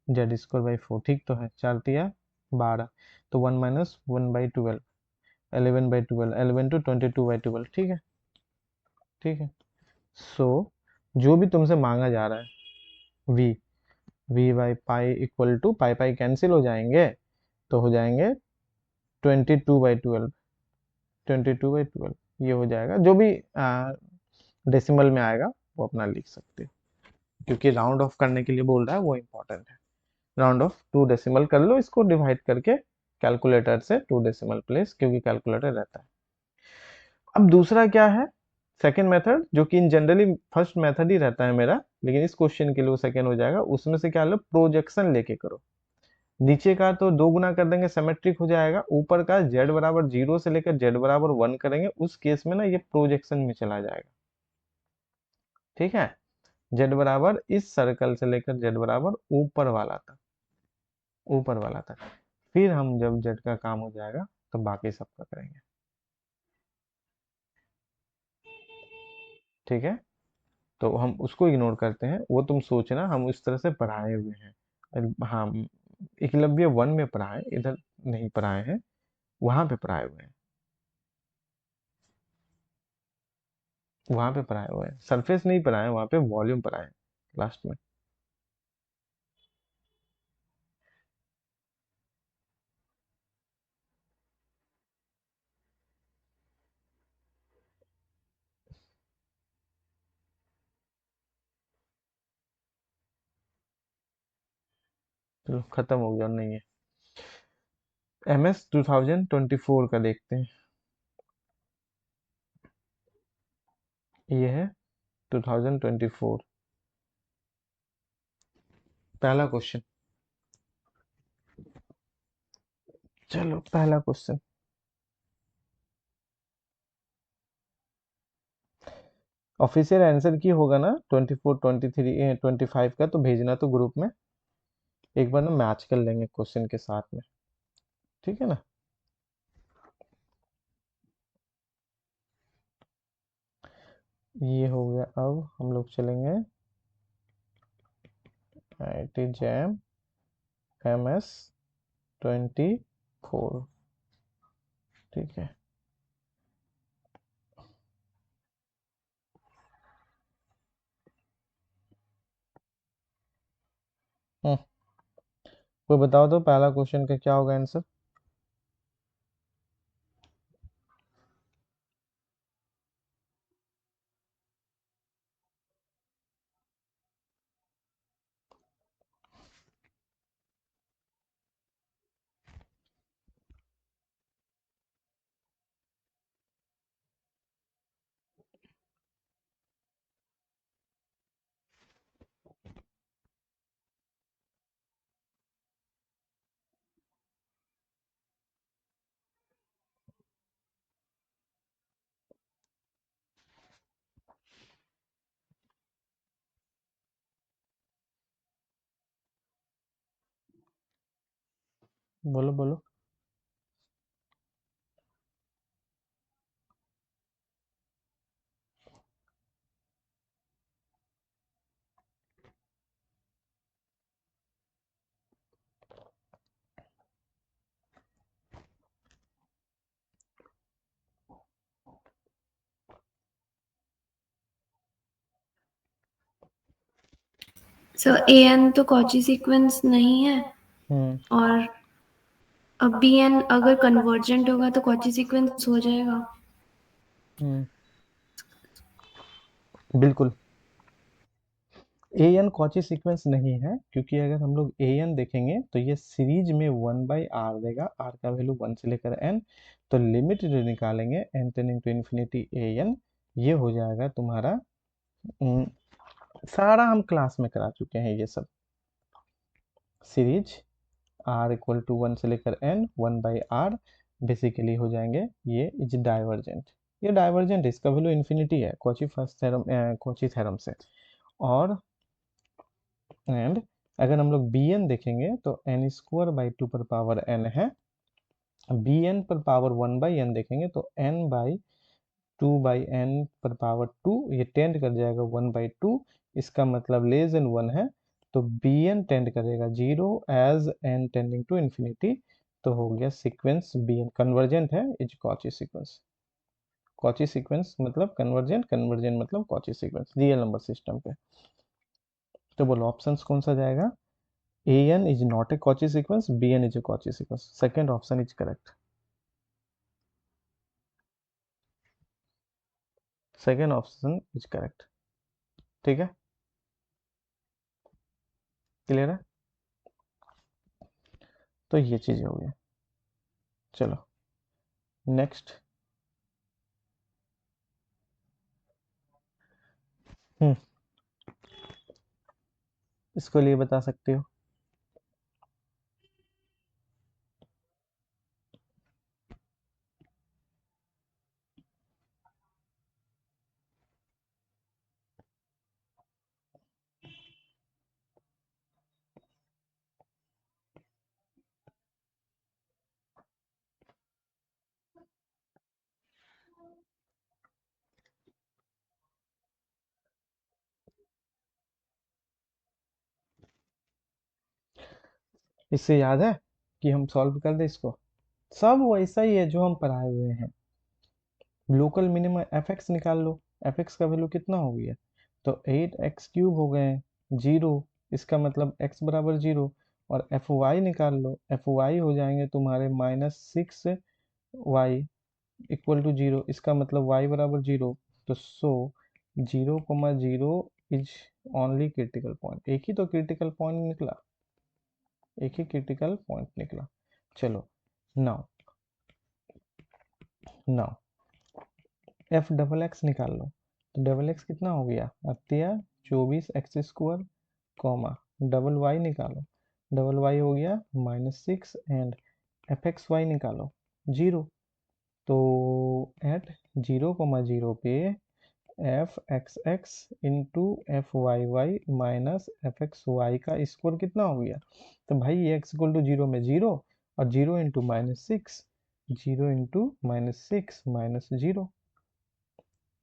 z² बाई 4, ठीक तो है, 4 × 3 = 12, तो 1 - 1/12, 11/12, 11 to 22/12, ठीक है, ठीक है। सो जो भी तुमसे मांगा जा रहा है v, v/पाई equal to pi pi cancel हो जाएंगे, तो हो जाएंगे 22/12, 22/12 ये हो जाएगा, जो भी डेसिमल में आएगा वो अपना लिख सकते हो, क्योंकि राउंड ऑफ करने के लिए बोल रहा है वो इम्पोर्टेंट है। राउंड ऑफ 2 डेसिमल कर लो, इसको डिवाइड करके कैलकुलेटर से 2 डेसिमल प्लेस, क्योंकि कैलकुलेटर रहता है। अब दूसरा क्या है, सेकेंड मेथड, जो कि इन जनरली फर्स्ट मेथड ही रहता है मेरा, लेकिन इस क्वेश्चन के लिए वो सेकेंड हो जाएगा। उसमें से क्या लो, प्रोजेक्शन लेके करो, नीचे का तो 2 गुना कर देंगे, सिमेट्रिक हो जाएगा, ऊपर का z बराबर 0 से लेकर z बराबर 1 करेंगे, उस केस में ना ये प्रोजेक्शन में चला जाएगा। ठीक है, z बराबर इस सर्कल से लेकर z बराबर ऊपर वाला तक, ऊपर वाला तक, फिर हम जब z का काम हो जाएगा तो बाकी सबका करेंगे। ठीक है, तो हम उसको इग्नोर करते हैं, वो तुम सोचना हम उस तरह से पढ़ाए हुए हैं, हाँ, एकलव्य 1 में पढ़ाए, इधर नहीं पढ़ाए हैं, वहां पे पढ़ाए हुए हैं, वहां पे पढ़ाए हुए हैं, सरफेस नहीं पढ़ाए, वहां पे वॉल्यूम पढ़ाए लास्ट में। चलो खत्म हो गया, नहीं है। MS 2024 का देखते हैं, ये है 2024, पहला क्वेश्चन, चलो पहला क्वेश्चन, ऑफिशियल आंसर की होगा ना 24 23 25 का, तो भेजना तो ग्रुप में, एक बार ना मैच कर लेंगे क्वेश्चन के साथ में, ठीक है ना। ये हो गया। अब हम लोग चलेंगे IIT जैम MS 24, ठीक है। हम्म, कोई बताओ तो पहला क्वेश्चन का क्या होगा आंसर। बोलो बोलो। सो an तो कॉची सीक्वेंस नहीं है, हम्म और अब bn अगर कन्वर्जेंट होगा तो कॉची सीक्वेंस हो जाएगा। हम्म बिल्कुल। an कॉची सीक्वेंस नहीं है, क्योंकि अगर हम लोग an देखेंगे तो ये सीरीज में 1/r देगा, r का वैल्यू 1 से लेकर n, तो लिमिट जो निकालेंगे n tending to infinity an, ये हो जाएगा तुम्हारा सारा हम क्लास में करा चुके हैं ये सब। सीरीज r इक्वल टू 1 से लेकर n 1/r बेसिकली हो जाएंगे, ये इज डाइवर्जेंट। ये डाइवर्जेंट, इसका वैल्यू इन्फिनिटी है Cauchy first theorem, Cauchy theorem से। और एंड अगर हम लोग bn देखेंगे तो n² 2 पर पावर n है, bn पर पावर 1/n देखेंगे तो n/2/n पर पावर 2, ये टेंड कर जाएगा 1/2, इसका मतलब लेस देन 1 है, तो bn टेंड करेगा 0 as n tending to infinity, तो हो गया सीक्वेंस bn कन्वर्जेंट है, is Cauchy sequence. Cauchy sequence मतलब कन्वर्जेंट, कन्वर्जेंट मतलब Cauchy sequence real number system पे। तो बोलो ऑप्शंस कौन सा जाएगा। an is not a Cauchy sequence, bn is a Cauchy sequence, second option is correct, second option is correct, ठीक है, क्लियर है। तो ये चीज हो गई। चलो नेक्स्ट। हम्म इसको लिए बता सकते हो। इससे याद है कि हम सॉल्व कर दे इसको, सब वैसा ही है जो हम पढ़ाए हुए हैं। लोकल मिनिमम एफ एक्स निकाल लो, एफ एक्स का वैल्यू कितना हो गया, तो 8x³ हो गए, जीरो, इसका मतलब x बराबर जीरो। और एफ वाई निकाल लो, एफ वाई हो जाएंगे तुम्हारे -6y इक्वल टू जीरो, इसका मतलब y बराबर जीरो। तो 0,0 इज ओनली क्रिटिकल पॉइंट, एक ही तो क्रिटिकल पॉइंट निकला, एक ही क्रिटिकल पॉइंट निकला। चलो now, now F double x निकाल लो, तो डबल एक्स कितना हो गया अत्या 24x², कॉमा डबल वाई निकालो, डबल वाई हो गया -6 एंड एफ एक्स वाई निकालो 0, तो एट 0,0 पे f x x into f y y minus F x y का स्क्वायर कितना हो गया? तो भाई ये एक्स इक्वल टू 0 में 0, और 0 इंटू -6, 0 इंटू -6 माइनस 0,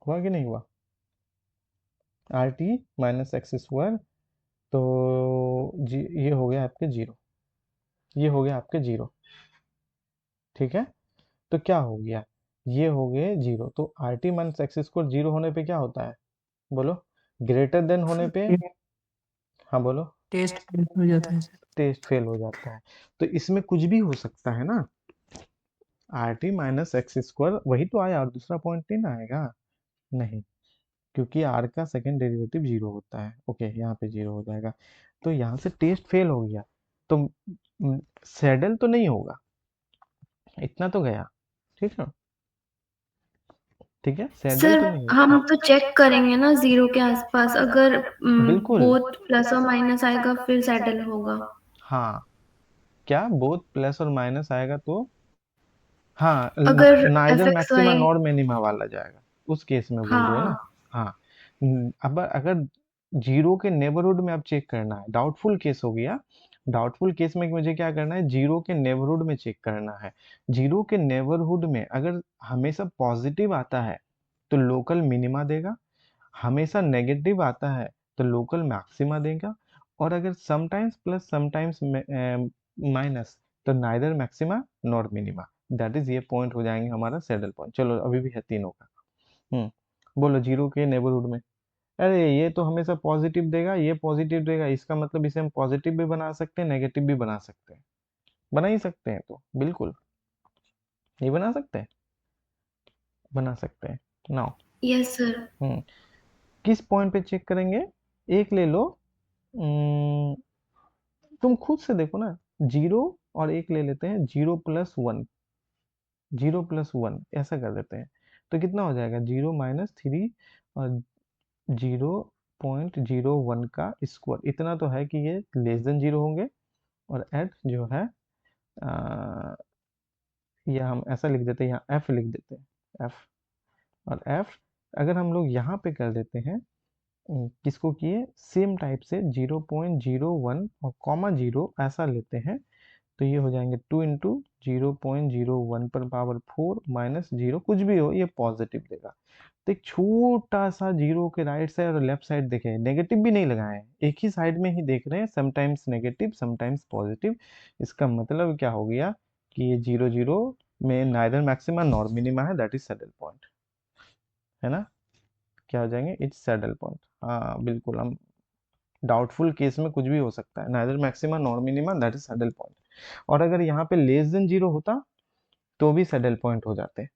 हुआ कि नहीं हुआ? R T minus x square, तो ये हो गया आपके 0, ये हो गया आपके 0, ठीक है? तो क्या हो गया? ये हो गए 0, तो R T minus x square 0 होने पे क्या होता है? बोलो। ग्रेटर देन होने पे, हाँ बोलो। टेस्ट फेल हो जाता है सर। टेस्ट फेल हो जाता है। तो इसमें कुछ भी हो सकता है ना, R T minus x square वही तो आया, और दूसरा पॉइंट नहीं ना आएगा? नहीं, क्योंकि आर का सेकंड डेरिवेटिव 0 होता है। ओके, यहाँ पे 0 हो जाएगा, तो यहाँ से टेस्ट फेल हो गया, तो सैडल तो नहीं होगा, इतना तो गया, ठीक है? ठीक है, सैडल सर तो नहीं होगा। हम तो चेक करेंगे ना 0 के आसपास, अगर बिल्कुल। बोथ प्लस और माइनस आएगा फिर सेटल होगा। हाँ, क्या बोथ प्लस और माइनस आएगा तो? हाँ, अगर neither f x maxima y, nor minima वाला जाएगा, उस केस में बोल रहे हो ना? हाँ हाँ। अब अगर जीरो के नेबरहुड में आप चेक करना है, डाउटफुल केस हो गया। डाउटफुल केस में मुझे क्या करना है? जीरो के नेबरहुड में चेक करना है। जीरो के नेबरहुड में अगर हमेशा पॉजिटिव आता है तो लोकल मिनिमा देगा, हमेशा नेगेटिव आता है तो लोकल मैक्सिमा देगा, और अगर समटाइम्स प्लस समटाइम्स माइनस, तो neither maxima nor minima. That is, ये पॉइंट हो जाएंगे हमारा सैडल पॉइंट। चलो, अभी भी है तीनों का। बोलो, जीरो के नेबरहुड में, अरे ये तो हमेशा पॉजिटिव देगा, ये पॉजिटिव देगा, इसका मतलब इसे हम पॉजिटिव भी बना सकते हैं, नेगेटिव भी बना सकते हैं। बना ही सकते हैं, तो बिल्कुल ये बना सकते हैं, बना सकते हैं। Now yes sir. किस पॉइंट पे चेक करेंगे? एक ले लो, हम्म, तुम खुद से देखो ना, 0 और एक ले लेते हैं, 0+1, 0+1 ऐसा कर देते हैं, तो कितना हो जाएगा? 0 - 3 और 0.01 का स्क्वायर, इतना तो है कि ये लेस देन 0 होंगे, और एट जो है, अ, या हम ऐसा लिख देते हैं, यहाँ एफ लिख देते हैं, एफ। और एफ अगर हम लोग यहाँ पे कर देते हैं, किसको किए? सेम टाइप से 0.01 और कॉमा 0 ऐसा लेते हैं, तो ये हो जाएंगे 2 इंटू 0.01 पर पावर 4 माइनस 0, कुछ भी हो ये पॉजिटिव देगा। तो एक छोटा सा जीरो के राइट साइड और लेफ्ट साइड देखें, नेगेटिव भी नहीं लगाए हैं, एक ही साइड में ही देख रहे हैं, समटाइम्स नेगेटिव समटाइम्स पॉजिटिव। इसका मतलब क्या हो गया कि ये 0 0 में नाइदर मैक्सिमा नॉर मिनिमा है, दैट इज सैडल पॉइंट, है ना? क्या हो जाएंगे? It's saddle point. हाँ बिल्कुल, हम डाउटफुल केस में कुछ भी हो सकता है, neither maxima nor minima, that is saddle point. और अगर यहाँ पे लेस देन 0 होता तो भी सैडल पॉइंट हो जाते।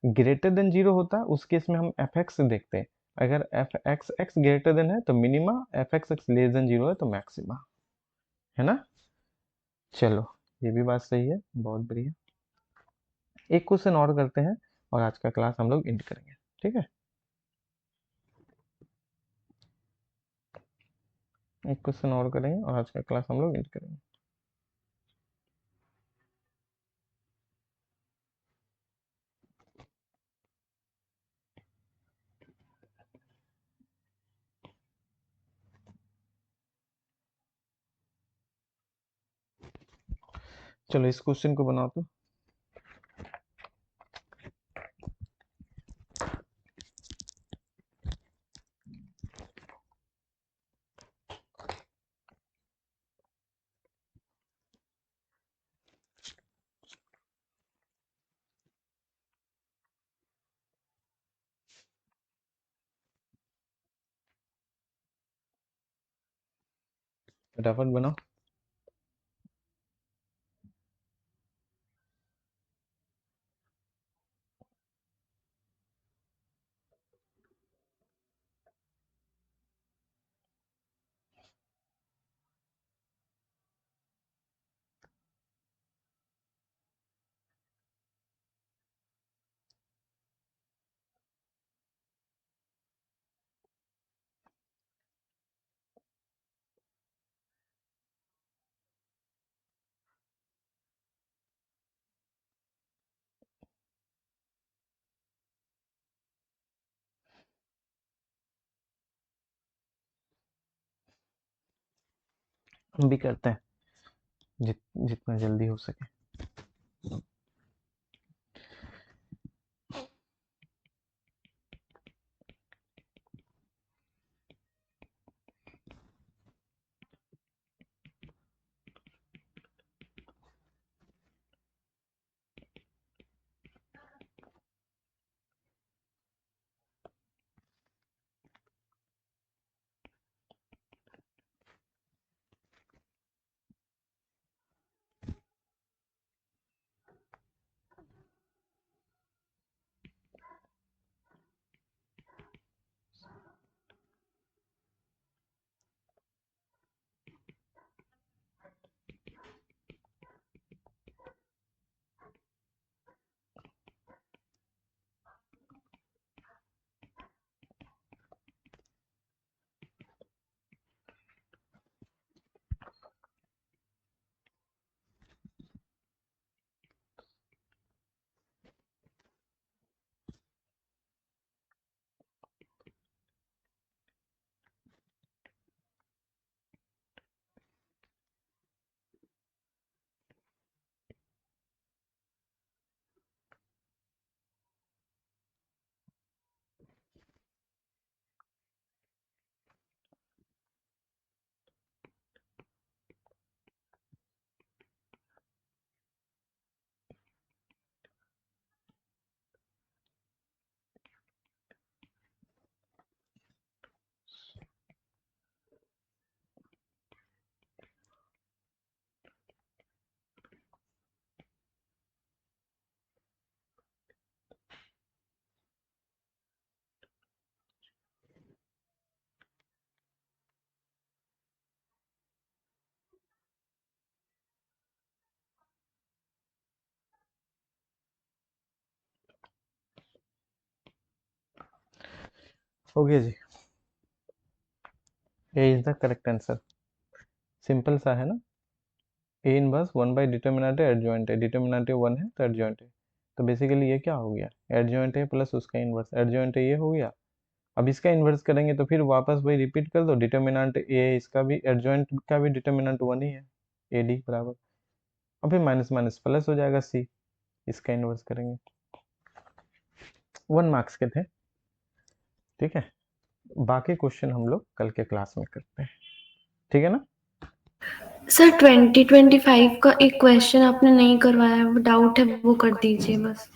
ग्रेटर देन 0 होता, उस केस में हम एफ एक्स देखते हैं, अगर F x x greater than है तो minima, F x x less than 0 है तो मैक्सिमा, है ना? चलो, ये भी बात सही है, बहुत बढ़िया। एक क्वेश्चन और करते हैं और आज का क्लास हम लोग एंड करेंगे, ठीक है? एक क्वेश्चन और करेंगे और आज का क्लास हम लोग एंड करेंगे। चलो, इस क्वेश्चन को बनाओ तो। फटाफट बनाओ। हम भी करते हैं जितना जल्दी हो सके। हो गया जी, A is the correct answer. Simple सा है ना। A inverse 1 by determinant adjoint है, डिटर्मिनेंट 1 है तो एडजॉइंट है। तो बेसिकली ये क्या हो गया, एडजॉइंट है प्लस उसका इनवर्स, एडजॉइंट है ये हो गया। अब इसका इन्वर्स करेंगे तो फिर वापस वही रिपीट कर दो, डिटर्मिनेंट ए है, इसका भी एडजॉइंट का भी डिटर्मिनेंट 1 ही है, ए डी बराबर। और फिर माइनस माइनस प्लस हो जाएगा सी, इसका इन्वर्स करेंगे। 1 मार्क्स के थे, ठीक है। बाकी क्वेश्चन हम लोग कल के क्लास में करते हैं, ठीक है ना। सर 2025 का एक क्वेश्चन आपने नहीं करवाया है, वो डाउट है, वो कर दीजिए बस।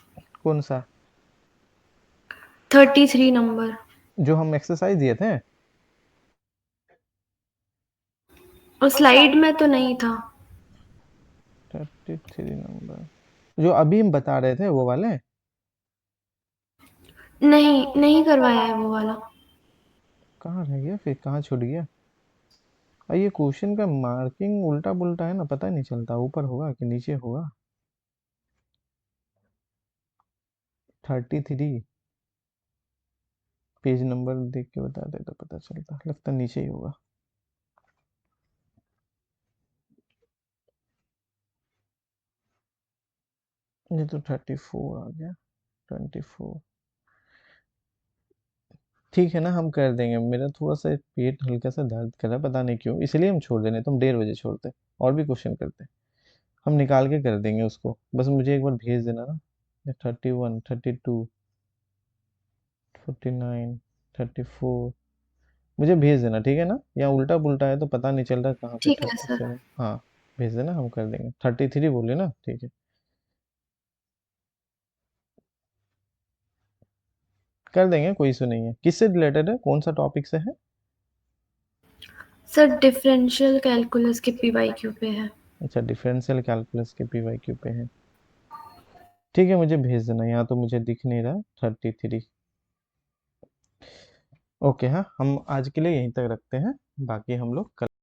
कौन सा? 33 नंबर, जो हम एक्सरसाइज दिए थे। और स्लाइड में तो नहीं था। 33 नंबर जो अभी हम बता रहे थे वो वाले। नहीं, नहीं करवाया है वो वाला। कहाँ रह गया फिर, कहाँ छूट गया? और ये क्वेश्चन का मार्किंग उल्टा पुल्टा है ना, पता नहीं चलता ऊपर होगा कि नीचे होगा। 33 पेज नंबर देख के बता दे तो पता चलता, लगता नीचे ही होगा। ये तो 34 आ गया, 24। ठीक है ना, हम कर देंगे। मेरा थोड़ा सा पेट हल्का सा दर्द कर रहा है, पता नहीं क्यों, इसलिए हम छोड़ देने, तो हम 1:30 बजे छोड़ते, और भी क्वेश्चन करते। हम निकाल के कर देंगे उसको, बस मुझे एक बार भेज देना ना। 31, 32, 49, 34 मुझे भेज देना, ठीक है ना। या उल्टा पुल्टा है तो पता नहीं चल रहा कहाँ पे ठीक है सर। 37। हाँ, भेज देना, हम कर देंगे। 33 बोले ना, ठीक है, कर देंगे, कोई इशू नहीं है। किससे रिलेटेड है, कौन सा टॉपिक से है? सर डिफरेंशियल कैलकुलस के पीवाईक्यू पे है। अच्छा, डिफरेंशियल कैलकुलस के पीवाईक्यू पे है, ठीक है, मुझे भेज देना। यहाँ तो मुझे दिख नहीं रहा 33। ओके, हाँ, हम आज के लिए यहीं तक रखते हैं, बाकी हम लोग कल